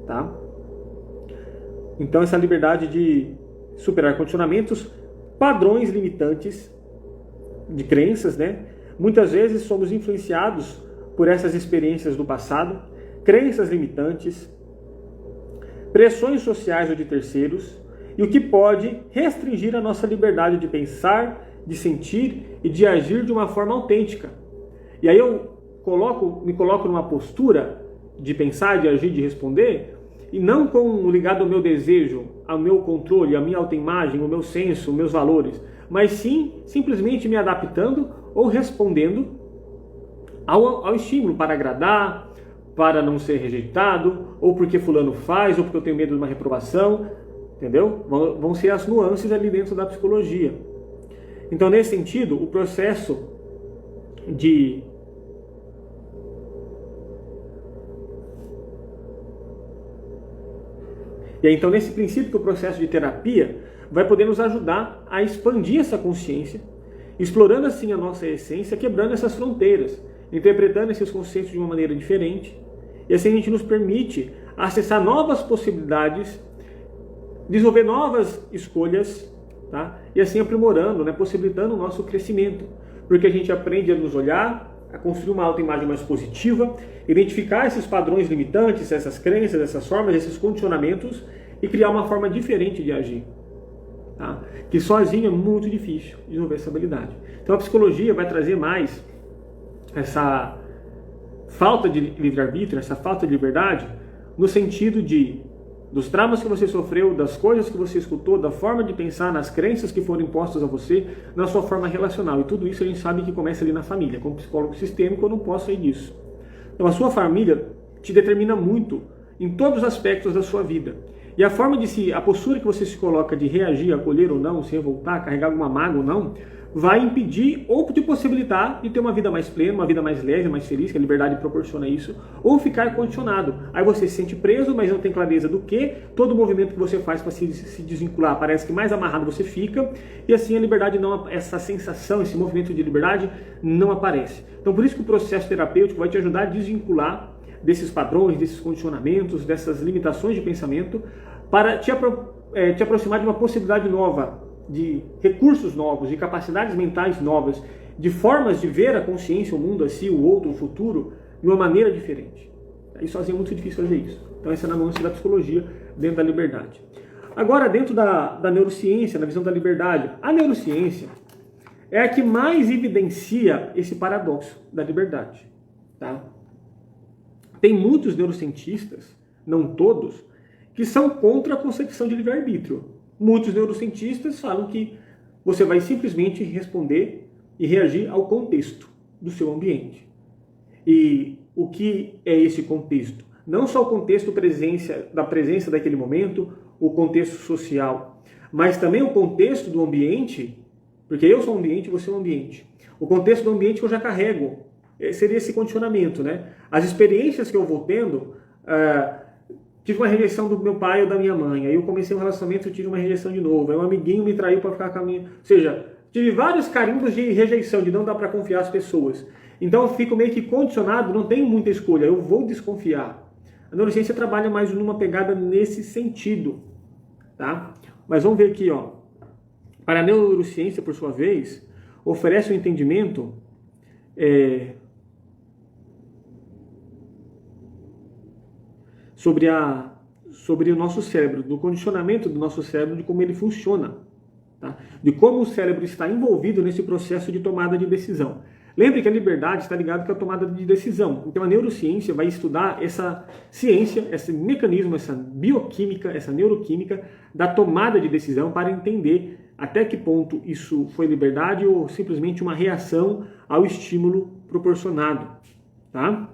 Tá? Então, essa liberdade de superar condicionamentos, padrões limitantes de crenças, né? Muitas vezes somos influenciados por essas experiências do passado, crenças limitantes, pressões sociais ou de terceiros, e o que pode restringir a nossa liberdade de pensar, de sentir e de agir de uma forma autêntica. E aí eu me coloco numa postura de pensar, de agir, de responder, e não ligado ao meu desejo, ao meu controle, à minha autoimagem, ao meu senso, aos meus valores, mas sim simplesmente me adaptando ou respondendo ao estímulo para agradar, para não ser rejeitado, ou porque fulano faz, ou porque eu tenho medo de uma reprovação, entendeu? Vão ser as nuances ali dentro da psicologia. Então, nesse sentido, o processo de E aí, então, nesse princípio que o processo de terapia vai poder nos ajudar a expandir essa consciência, explorando assim a nossa essência, quebrando essas fronteiras, interpretando esses conceitos de uma maneira diferente, e assim a gente nos permite acessar novas possibilidades, desenvolver novas escolhas, tá? E assim aprimorando, né? Possibilitando o nosso crescimento, porque a gente aprende a nos olhar, a construir uma autoimagem mais positiva, identificar esses padrões limitantes, essas crenças, essas formas, esses condicionamentos e criar uma forma diferente de agir. Tá? Que sozinho é muito difícil desenvolver essa habilidade. Então a psicologia vai trazer mais essa falta de livre-arbítrio, essa falta de liberdade, no sentido dos traumas que você sofreu, das coisas que você escutou, da forma de pensar, nas crenças que foram impostas a você, na sua forma relacional. E tudo isso a gente sabe que começa ali na família. Como psicólogo sistêmico, eu não posso sair disso. Então a sua família te determina muito em todos os aspectos da sua vida. E a forma a postura que você se coloca de reagir, acolher ou não, se revoltar, carregar alguma mágoa ou não, vai impedir ou te possibilitar de ter uma vida mais plena, uma vida mais leve, mais feliz, que a liberdade proporciona isso, ou ficar condicionado. Aí você se sente preso, mas não tem clareza do que, todo movimento que você faz para se desvincular, parece que mais amarrado você fica, e assim a liberdade não, essa sensação, esse movimento de liberdade não aparece. Então por isso que o processo terapêutico vai te ajudar a desvincular desses padrões, desses condicionamentos, dessas limitações de pensamento, para te aproximar de uma possibilidade nova, de recursos novos, de capacidades mentais novas, de formas de ver a consciência, o mundo, a si, o outro, o futuro, de uma maneira diferente. E sozinho é muito difícil fazer isso. Então essa é a nuance da psicologia dentro da liberdade. Agora, dentro da neurociência, na visão da liberdade, a neurociência é a que mais evidencia esse paradoxo da liberdade. Tá? Tem muitos neurocientistas, não todos, que são contra a concepção de livre-arbítrio. Muitos neurocientistas falam que você vai simplesmente responder e reagir ao contexto do seu ambiente. E o que é esse contexto? Não só o contexto da presença daquele momento, o contexto social, mas também o contexto do ambiente, porque eu sou um ambiente, você é um ambiente. O contexto do ambiente que eu já carrego, seria esse condicionamento, né? As experiências que eu vou tendo, tive uma rejeição do meu pai ou da minha mãe, aí eu comecei um relacionamento e tive uma rejeição de novo, aí um amiguinho me traiu para ficar com a minha... Ou seja, tive vários carimbos de rejeição, de não dar para confiar as pessoas. Então eu fico meio que condicionado, não tenho muita escolha, eu vou desconfiar. A neurociência trabalha mais numa pegada nesse sentido, tá? Mas vamos ver aqui, ó. Para a neurociência, por sua vez, oferece um entendimento sobre o nosso cérebro, do condicionamento do nosso cérebro, de como ele funciona, tá? De como o cérebro está envolvido nesse processo de tomada de decisão. Lembre que a liberdade está ligada com a tomada de decisão. Então a neurociência vai estudar essa ciência, esse mecanismo, essa bioquímica, essa neuroquímica da tomada de decisão para entender até que ponto isso foi liberdade ou simplesmente uma reação ao estímulo proporcionado, tá?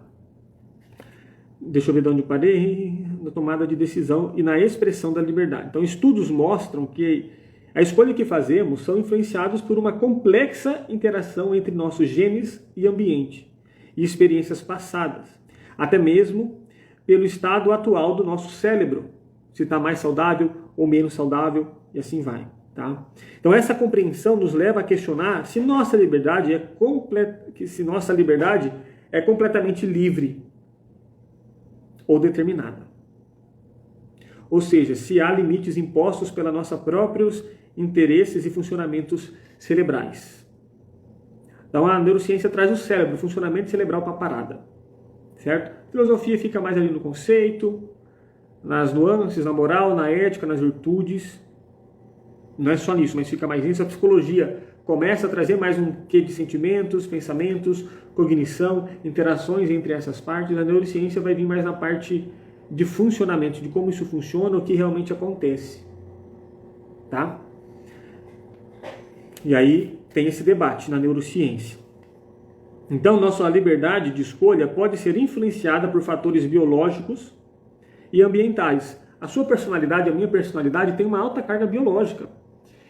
Deixa eu ver de onde eu parei, na tomada de decisão e na expressão da liberdade. Então, estudos mostram que a escolha que fazemos são influenciados por uma complexa interação entre nossos genes e ambiente, e experiências passadas, até mesmo pelo estado atual do nosso cérebro, se está mais saudável ou menos saudável, e assim vai. Tá? Então, essa compreensão nos leva a questionar se nossa liberdade é completamente livre ou determinada. Ou seja, se há limites impostos pelos nossos próprios interesses e funcionamentos cerebrais. Então a neurociência traz o cérebro, o funcionamento cerebral para a parada. Certo? A filosofia fica mais ali no conceito, nas nuances, na moral, na ética, nas virtudes. Não é só nisso, mas fica mais nisso. A psicologia começa a trazer mais um quê de sentimentos, pensamentos, cognição, interações entre essas partes. A neurociência vai vir mais na parte de funcionamento, de como isso funciona, o que realmente acontece. Tá? E aí tem esse debate na neurociência. Então, nossa liberdade de escolha pode ser influenciada por fatores biológicos e ambientais. A sua personalidade, a minha personalidade tem uma alta carga biológica.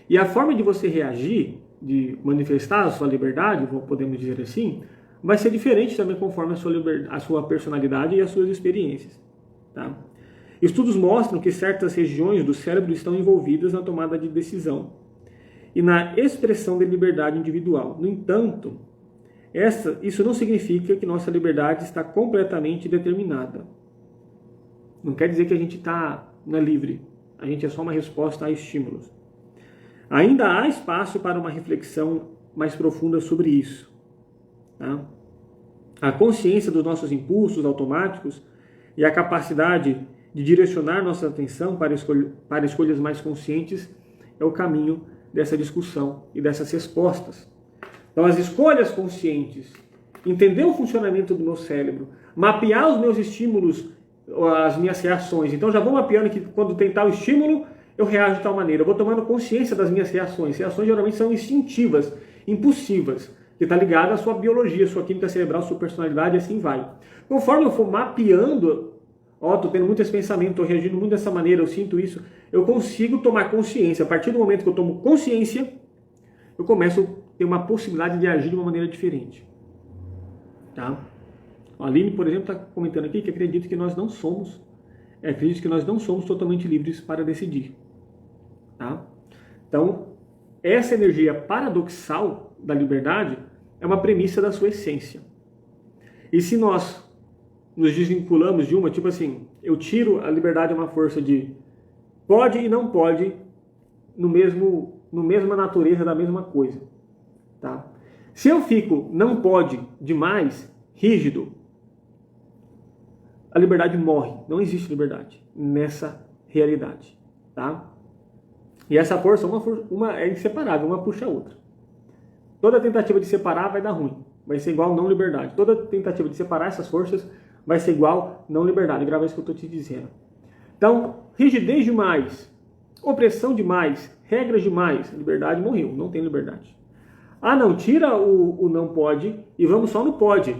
E a forma de você reagir, de manifestar a sua liberdade, podemos dizer assim, vai ser diferente também conforme a sua personalidade e as suas experiências. Tá? Estudos mostram que certas regiões do cérebro estão envolvidas na tomada de decisão e na expressão da liberdade individual. No entanto, isso não significa que nossa liberdade está completamente determinada. Não quer dizer que a gente está livre. A gente é só uma resposta a estímulos. Ainda há espaço para uma reflexão mais profunda sobre isso. Tá? A consciência dos nossos impulsos automáticos e a capacidade de direcionar nossa atenção para escolhas mais conscientes é o caminho dessa discussão e dessas respostas. Então, as escolhas conscientes, entender o funcionamento do meu cérebro, mapear os meus estímulos, as minhas reações. Então, já vou mapeando que quando tem tal estímulo, eu reajo de tal maneira. Eu vou tomando consciência das minhas reações. Reações geralmente são instintivas, impulsivas, que está ligada à sua biologia, à sua química cerebral, à sua personalidade, e assim vai. Conforme eu for mapeando, estou tendo muito esse pensamento, estou reagindo muito dessa maneira, eu sinto isso, eu consigo tomar consciência. A partir do momento que eu tomo consciência, eu começo a ter uma possibilidade de agir de uma maneira diferente. Tá? A Aline, por exemplo, está comentando aqui que acredita que nós não somos totalmente livres para decidir. Tá? Então, essa energia paradoxal da liberdade é uma premissa da sua essência. E se nós nos desvinculamos de uma, tipo assim, eu tiro a liberdade de uma força de pode e não pode no mesma natureza da mesma coisa. Tá? Se eu fico não pode demais, rígido, a liberdade morre. Não existe liberdade nessa realidade. Tá? E essa força uma é inseparável, uma puxa a outra. Toda tentativa de separar vai dar ruim. Vai ser igual não liberdade. Toda tentativa de separar essas forças vai ser igual não liberdade. Grava isso que eu estou te dizendo. Então, rigidez demais, opressão demais, regras demais, liberdade morreu, não tem liberdade. Ah não, tira o não pode e vamos só no pode.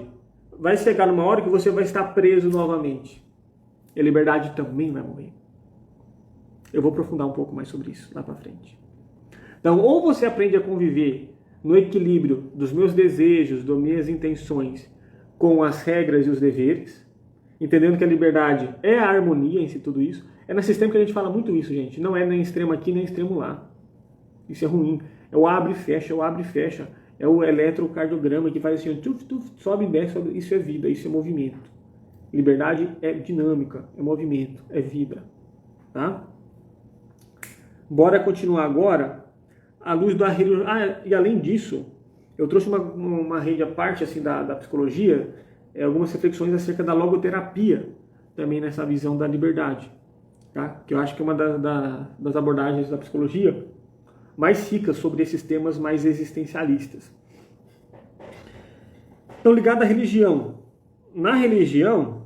Vai chegar numa hora que você vai estar preso novamente. E a liberdade também vai morrer. Eu vou aprofundar um pouco mais sobre isso lá para frente. Então, ou você aprende a conviver no equilíbrio dos meus desejos, das minhas intenções, com as regras e os deveres, entendendo que a liberdade é a harmonia em si, tudo isso. É nesse sistema que a gente fala muito isso, gente. Não é nem extremo aqui, nem extremo lá. Isso é ruim. É o abre e fecha, é o abre e fecha. É o eletrocardiograma que faz assim, tuf, tuf, sobe e desce. Isso é vida, isso é movimento. Liberdade é dinâmica, é movimento, é vida. Tá? Bora continuar agora à luz da religião. E além disso, eu trouxe uma rede à parte assim, da psicologia, algumas reflexões acerca da logoterapia, também nessa visão da liberdade. Tá? Que eu acho que é uma das abordagens da psicologia mais ricas sobre esses temas mais existencialistas. Então, ligado à religião. Na religião,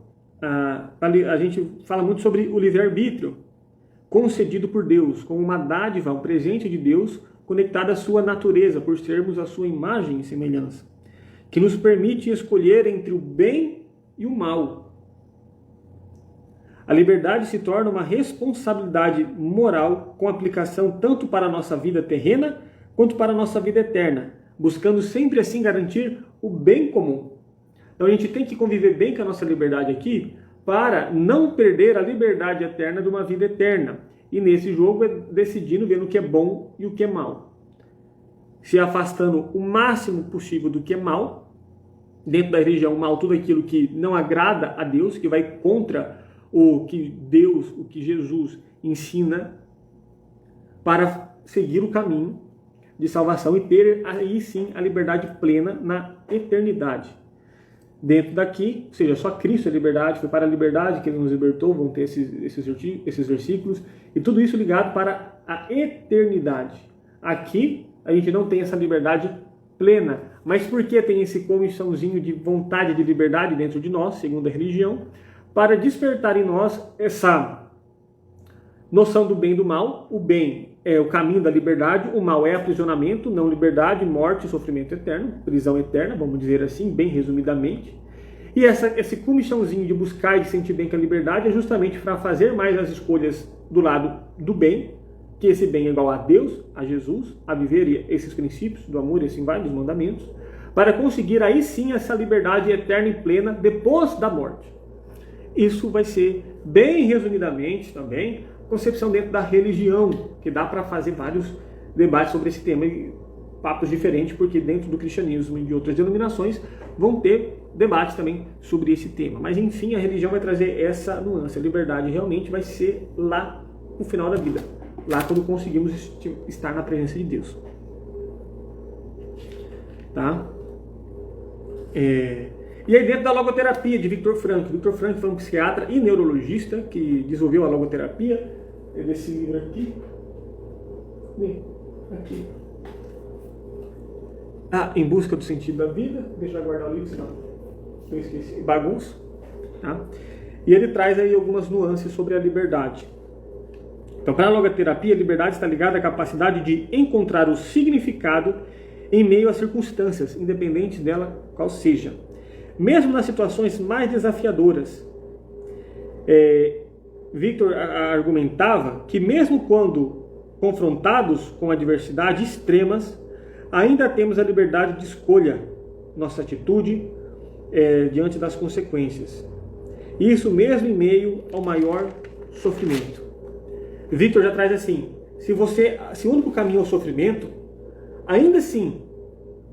a gente fala muito sobre o livre-arbítrio concedido por Deus, como uma dádiva, um presente de Deus, conectado à sua natureza, por sermos a sua imagem e semelhança, que nos permite escolher entre o bem e o mal. A liberdade se torna uma responsabilidade moral com aplicação tanto para a nossa vida terrena quanto para a nossa vida eterna, buscando sempre assim garantir o bem comum. Então a gente tem que conviver bem com a nossa liberdade aqui para não perder a liberdade eterna de uma vida eterna. E nesse jogo é decidindo, vendo o que é bom e o que é mal. Se afastando o máximo possível do que é mal. Dentro da religião, mal, tudo aquilo que não agrada a Deus, que vai contra o que Deus, o que Jesus ensina, para seguir o caminho de salvação e ter aí sim a liberdade plena na eternidade. Dentro daqui, ou seja, só Cristo é liberdade, foi para a liberdade que Ele nos libertou, vão ter esses versículos, e tudo isso ligado para a eternidade. Aqui, a gente não tem essa liberdade plena, mas por que tem esse comichãozinho de vontade de liberdade dentro de nós, segundo a religião? Para despertar em nós essa noção do bem e do mal. O bem é o caminho da liberdade, o mal é aprisionamento, não liberdade, morte e sofrimento eterno, prisão eterna, vamos dizer assim, bem resumidamente. E esse comichãozinho de buscar e de sentir bem com a liberdade é justamente para fazer mais as escolhas do lado do bem, que esse bem é igual a Deus, a Jesus, a viver esses princípios do amor e assim vai, dos mandamentos, para conseguir aí sim essa liberdade eterna e plena depois da morte. Isso vai ser, bem resumidamente também, concepção dentro da religião, que dá para fazer vários debates sobre esse tema, e papos diferentes, porque dentro do cristianismo e de outras denominações vão ter debates também sobre esse tema. Mas enfim, a religião vai trazer essa nuance. A liberdade realmente vai ser lá no final da vida, lá quando conseguimos estar na presença de Deus. Tá? E aí dentro da logoterapia de Viktor Frankl. Viktor Frankl foi um psiquiatra e neurologista que desenvolveu a logoterapia. É desse livro aqui. Aqui. Em busca do sentido da vida. Deixa eu guardar o livro, senão eu esqueci. Bagunça. Tá? E ele traz aí algumas nuances sobre a liberdade. Então, para a logoterapia, a liberdade está ligada à capacidade de encontrar o significado em meio às circunstâncias, independente dela qual seja. Mesmo nas situações mais desafiadoras. Viktor argumentava que mesmo quando confrontados com adversidades extremas, ainda temos a liberdade de escolha, nossa atitude diante das consequências. Isso mesmo em meio ao maior sofrimento. Viktor já traz assim, se o único caminho é o sofrimento, ainda assim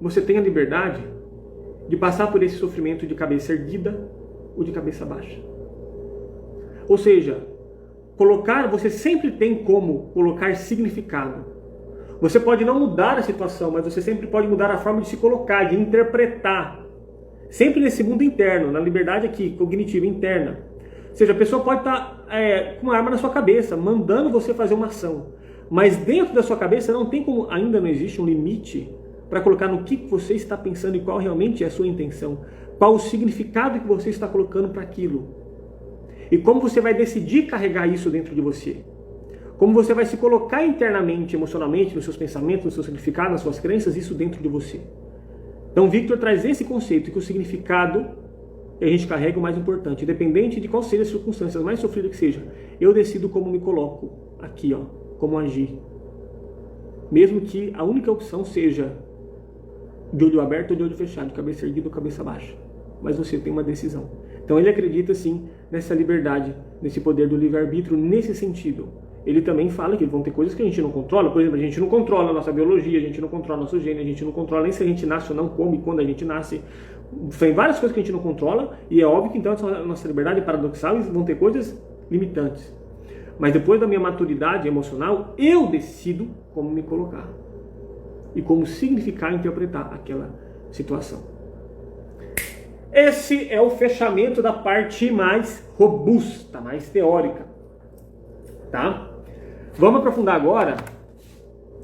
você tem a liberdade de passar por esse sofrimento de cabeça erguida ou de cabeça baixa. Ou seja, você sempre tem como colocar significado. Você pode não mudar a situação, mas você sempre pode mudar a forma de se colocar, de interpretar. Sempre nesse mundo interno, na liberdade aqui, cognitiva interna. Ou seja, a pessoa pode estar com uma arma na sua cabeça, mandando você fazer uma ação. Mas dentro da sua cabeça não tem como, ainda não existe um limite para colocar no que você está pensando e qual realmente é a sua intenção. Qual o significado que você está colocando para aquilo. E como você vai decidir carregar isso dentro de você. Como você vai se colocar internamente, emocionalmente, nos seus pensamentos, no seu significado, nas suas crenças, isso dentro de você. Então, Viktor traz esse conceito, que o significado que a gente carrega é o mais importante. Independente de qual seja as circunstâncias mais sofridas que seja, eu decido como me coloco aqui, como agir. Mesmo que a única opção seja de olho aberto ou de olho fechado, de cabeça erguida ou cabeça baixa. Mas você tem uma decisão. Então ele acredita sim nessa liberdade, nesse poder do livre-arbítrio, nesse sentido. Ele também fala que vão ter coisas que a gente não controla. Por exemplo, a gente não controla a nossa biologia, a gente não controla nosso gene, a gente não controla nem se a gente nasce ou não, como e quando a gente nasce. Tem várias coisas que a gente não controla e é óbvio que então a nossa liberdade é paradoxal e vão ter coisas limitantes. Mas depois da minha maturidade emocional, eu decido como me colocar e como significar e interpretar aquela situação. Esse é o fechamento da parte mais robusta, mais teórica. Tá? Vamos aprofundar agora.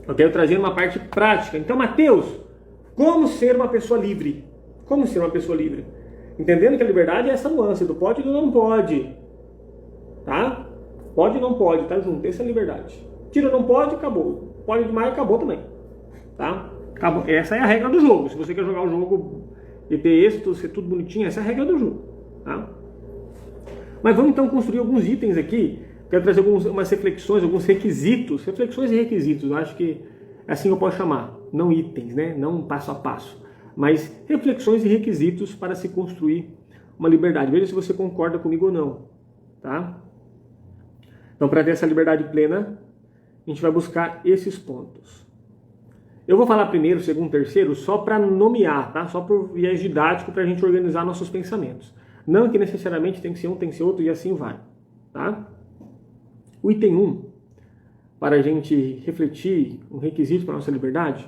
Eu quero trazer uma parte prática. Então, Mateus, como ser uma pessoa livre? Como ser uma pessoa livre? Entendendo que a liberdade é essa nuance do pode e do não pode. Tá? Pode e não pode, tá junto. Essa é a liberdade. Tira não pode, acabou. Pode demais, acabou também. Tá? Acabou. Essa é a regra do jogo. Se você quer jogar o jogo e ter êxito, ser tudo bonitinho, essa é a regra do jogo. Tá? Mas vamos então construir alguns itens aqui. Quero trazer algumas reflexões, alguns requisitos. Reflexões e requisitos, eu acho que é assim eu posso chamar. Não itens, né? Não passo a passo. Mas reflexões e requisitos para se construir uma liberdade. Veja se você concorda comigo ou não. Tá? Então, para ter essa liberdade plena, a gente vai buscar esses pontos. Eu vou falar primeiro, segundo, terceiro, só para nomear, tá? Só por viés didático para a gente organizar nossos pensamentos. Não que necessariamente tem que ser um, tem que ser outro e assim vai. Tá? O item 1, para a gente refletir um requisito para a nossa liberdade,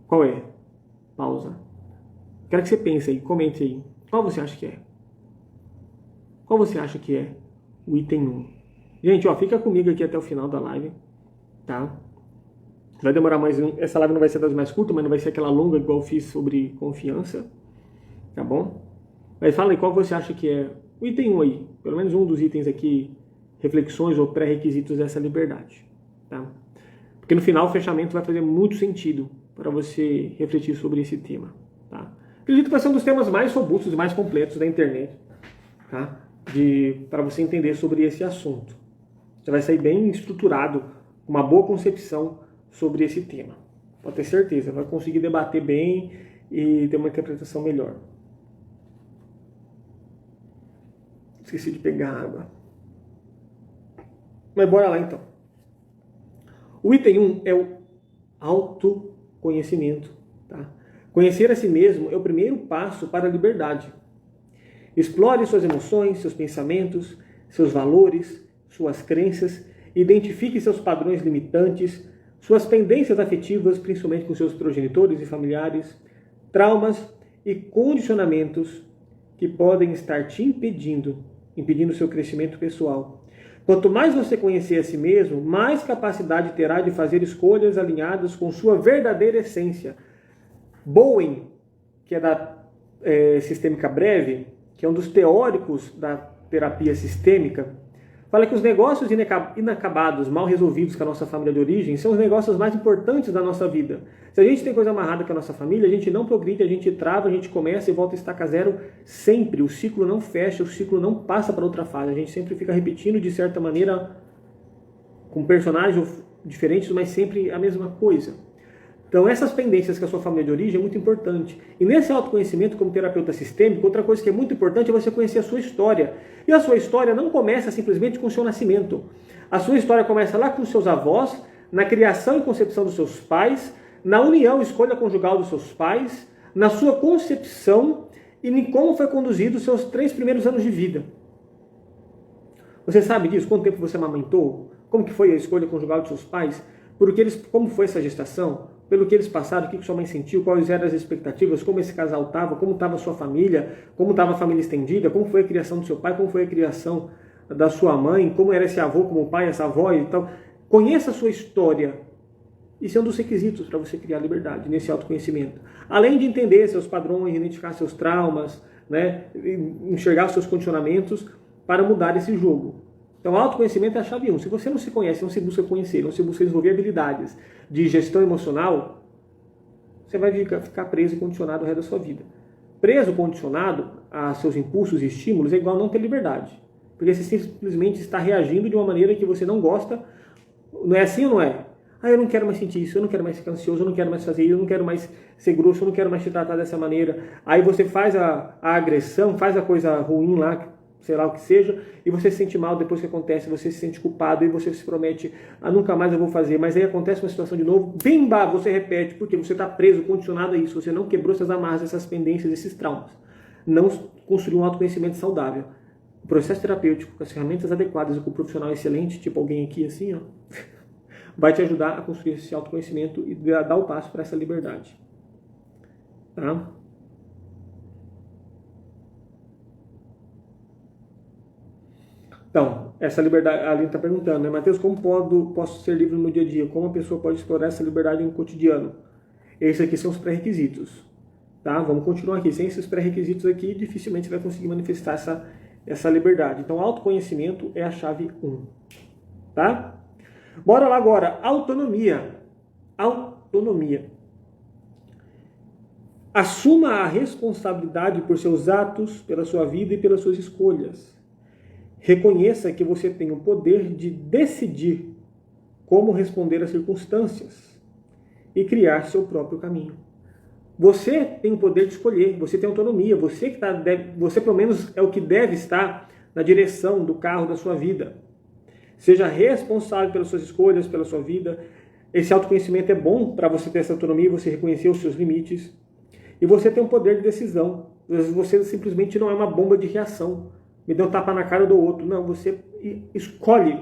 qual é? Pausa. Quero que você pense aí, comente aí. Qual você acha que é? Qual você acha que é o item 1? Gente, fica comigo aqui até o final da live, tá? Vai demorar mais... Essa live não vai ser das mais curtas, mas não vai ser aquela longa igual eu fiz sobre confiança, tá bom? Mas fala aí, qual você acha que é o item 1 aí? Pelo menos um dos itens aqui, reflexões ou pré-requisitos dessa liberdade, tá? Porque no final o fechamento vai fazer muito sentido para você refletir sobre esse tema, tá? Acredito que vai ser um dos temas mais robustos e mais completos da internet, tá? Para você entender sobre esse assunto. Você vai sair bem estruturado, com uma boa concepção sobre esse tema. Pode ter certeza, vai conseguir debater bem e ter uma interpretação melhor. Esqueci de pegar água. Mas bora lá então. O item 1 é o autoconhecimento. Tá? Conhecer a si mesmo é o primeiro passo para a liberdade. Explore suas emoções, seus pensamentos, seus valores, suas crenças, identifique seus padrões limitantes, suas pendências afetivas, principalmente com seus progenitores e familiares, traumas e condicionamentos que podem estar te impedindo o seu crescimento pessoal. Quanto mais você conhecer a si mesmo, mais capacidade terá de fazer escolhas alinhadas com sua verdadeira essência. Bowen, que é da Sistêmica Breve, que é um dos teóricos da terapia sistêmica, fala que os negócios inacabados, mal resolvidos com a nossa família de origem, são os negócios mais importantes da nossa vida. Se a gente tem coisa amarrada com a nossa família, a gente não progride, a gente trava, a gente começa e volta a estaca zero sempre. O ciclo não fecha, o ciclo não passa para outra fase. A gente sempre fica repetindo, de certa maneira, com personagens diferentes, mas sempre a mesma coisa. Então, essas pendências com a sua família de origem é muito importante. E nesse autoconhecimento como terapeuta sistêmico, outra coisa que é muito importante é você conhecer a sua história. E a sua história não começa simplesmente com o seu nascimento. A sua história começa lá com os seus avós, na criação e concepção dos seus pais, na união e escolha conjugal dos seus pais, na sua concepção e em como foi conduzido os seus 3 primeiros anos de vida. Você sabe disso? Quanto tempo você amamentou? Como que foi a escolha conjugal dos seus pais? Como foi essa gestação? Pelo que eles passaram, o que sua mãe sentiu, quais eram as expectativas, como esse casal estava, como estava a sua família, como estava a família estendida, como foi a criação do seu pai, como foi a criação da sua mãe, como era esse avô como pai, essa avó e tal. Conheça a sua história. Isso é um dos requisitos para você criar liberdade, nesse autoconhecimento. Além de entender seus padrões, identificar seus traumas, né, enxergar seus condicionamentos para mudar esse jogo. Então, autoconhecimento é a chave 1. Se você não se conhece, não se busca conhecer, não se busca desenvolver habilidades de gestão emocional, você vai ficar preso e condicionado o resto da sua vida. Preso, condicionado a seus impulsos e estímulos é igual a não ter liberdade. Porque você simplesmente está reagindo de uma maneira que você não gosta. Não é assim ou não é? Eu não quero mais sentir isso, eu não quero mais ficar ansioso, eu não quero mais fazer isso, eu não quero mais ser grosso, eu não quero mais te tratar dessa maneira. Aí você faz a agressão, faz a coisa ruim lá, sei lá o que seja, e você se sente mal depois que acontece, você se sente culpado e você se promete, nunca mais eu vou fazer, mas aí acontece uma situação de novo, bimba, você repete, porque você está preso, condicionado a isso, você não quebrou essas amarras, essas pendências, esses traumas. Não construiu um autoconhecimento saudável. O processo terapêutico, com as ferramentas adequadas e com um profissional excelente, tipo alguém aqui assim, ó, vai te ajudar a construir esse autoconhecimento e dar o passo para essa liberdade. Tá? Então, essa liberdade, a Aline está perguntando, né, Matheus, como posso ser livre no meu dia a dia? Como a pessoa pode explorar essa liberdade no cotidiano? Esses aqui são os pré-requisitos. Tá? Vamos continuar aqui. Sem esses pré-requisitos aqui, dificilmente você vai conseguir manifestar essa liberdade. Então, autoconhecimento é a chave 1. Tá? Bora lá agora. Autonomia. Autonomia. Assuma a responsabilidade por seus atos, pela sua vida e pelas suas escolhas. Reconheça que você tem o poder de decidir como responder às circunstâncias e criar seu próprio caminho. Você tem o poder de escolher, você tem autonomia, você pelo menos é o que deve estar na direção do carro da sua vida. Seja responsável pelas suas escolhas, pela sua vida. Esse autoconhecimento é bom para você ter essa autonomia, você reconhecer os seus limites. E você tem um poder de decisão. Você simplesmente não é uma bomba de reação. Me deu um tapa na cara do outro. Não, você escolhe.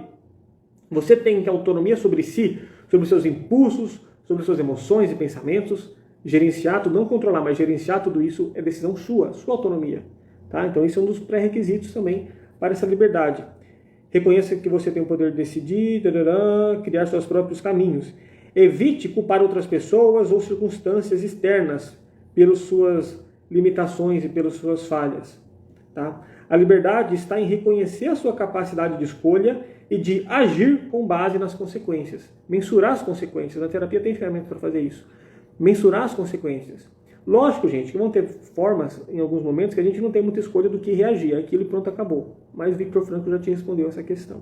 Você tem autonomia sobre si, sobre os seus impulsos, sobre as suas emoções e pensamentos. Gerenciar tudo, não controlar, mas gerenciar tudo isso é decisão sua autonomia. Tá? Então isso é um dos pré-requisitos também para essa liberdade. Reconheça que você tem o poder de decidir, criar seus próprios caminhos. Evite culpar outras pessoas ou circunstâncias externas pelas suas limitações e pelas suas falhas. Tá? A liberdade está em reconhecer a sua capacidade de escolha e de agir com base nas consequências. Mensurar as consequências. A terapia tem ferramentas para fazer isso. Mensurar as consequências. Lógico, gente, que vão ter formas, em alguns momentos, que a gente não tem muita escolha do que reagir. Aquilo e pronto, acabou. Mas Victor Frankl já te respondeu essa questão.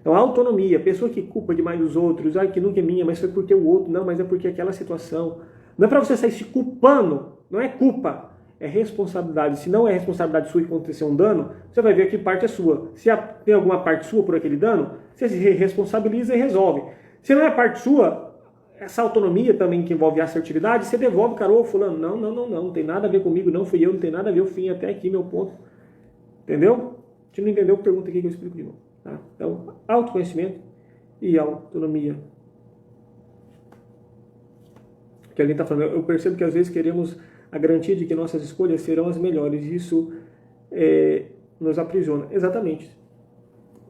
Então, a autonomia. A pessoa que culpa demais os outros. Que nunca é minha, mas foi porque o outro. Não, mas é porque aquela situação. Não é para você sair se culpando. Não é culpa. É responsabilidade. Se não é responsabilidade sua e acontecer um dano, você vai ver que parte é sua. Se tem alguma parte sua por aquele dano, você se responsabiliza e resolve. Se não é parte sua, essa autonomia também que envolve assertividade, você devolve, cara, ô fulano, não tem nada a ver comigo, não fui eu, não tem nada a ver, eu fui até aqui, meu ponto. Entendeu? Se não entendeu, pergunta aqui que eu explico de novo. Tá? Então, autoconhecimento e autonomia. Que alguém está falando, eu percebo que às vezes queremos a garantia de que nossas escolhas serão as melhores. Isso nos aprisiona. Exatamente.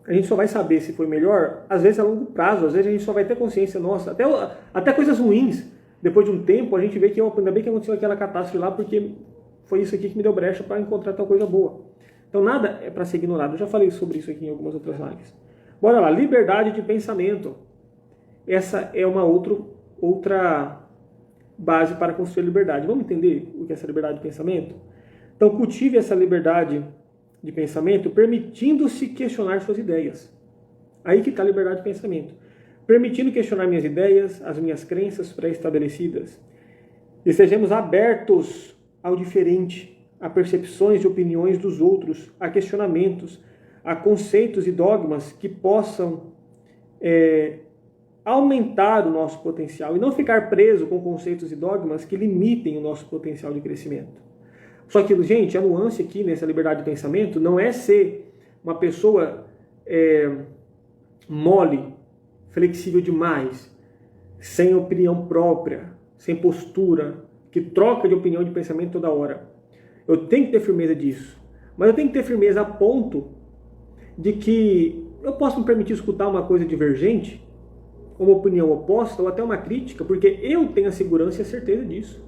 A gente só vai saber se foi melhor, às vezes a longo prazo, às vezes a gente só vai ter consciência nossa, até coisas ruins. Depois de um tempo, a gente vê que ainda bem que aconteceu aquela catástrofe lá, porque foi isso aqui que me deu brecha para encontrar tal coisa boa. Então nada é para ser ignorado. Eu já falei sobre isso aqui em algumas outras lives. Bora lá, liberdade de pensamento. Essa é uma outra base para construir a liberdade. Vamos entender o que é essa liberdade de pensamento? Então cultive essa liberdade de pensamento permitindo-se questionar suas ideias. Aí que está a liberdade de pensamento. Permitindo questionar minhas ideias, as minhas crenças pré-estabelecidas. E sejamos abertos ao diferente, a percepções e opiniões dos outros, a questionamentos, a conceitos e dogmas que possam aumentar o nosso potencial e não ficar preso com conceitos e dogmas que limitem o nosso potencial de crescimento. Só que, gente, a nuance aqui nessa liberdade de pensamento não é ser uma pessoa mole, flexível demais, sem opinião própria, sem postura, que troca de opinião de pensamento toda hora. Eu tenho que ter firmeza disso. Mas eu tenho que ter firmeza a ponto de que eu posso me permitir escutar uma coisa divergente, uma opinião oposta ou até uma crítica, porque eu tenho a segurança e a certeza disso.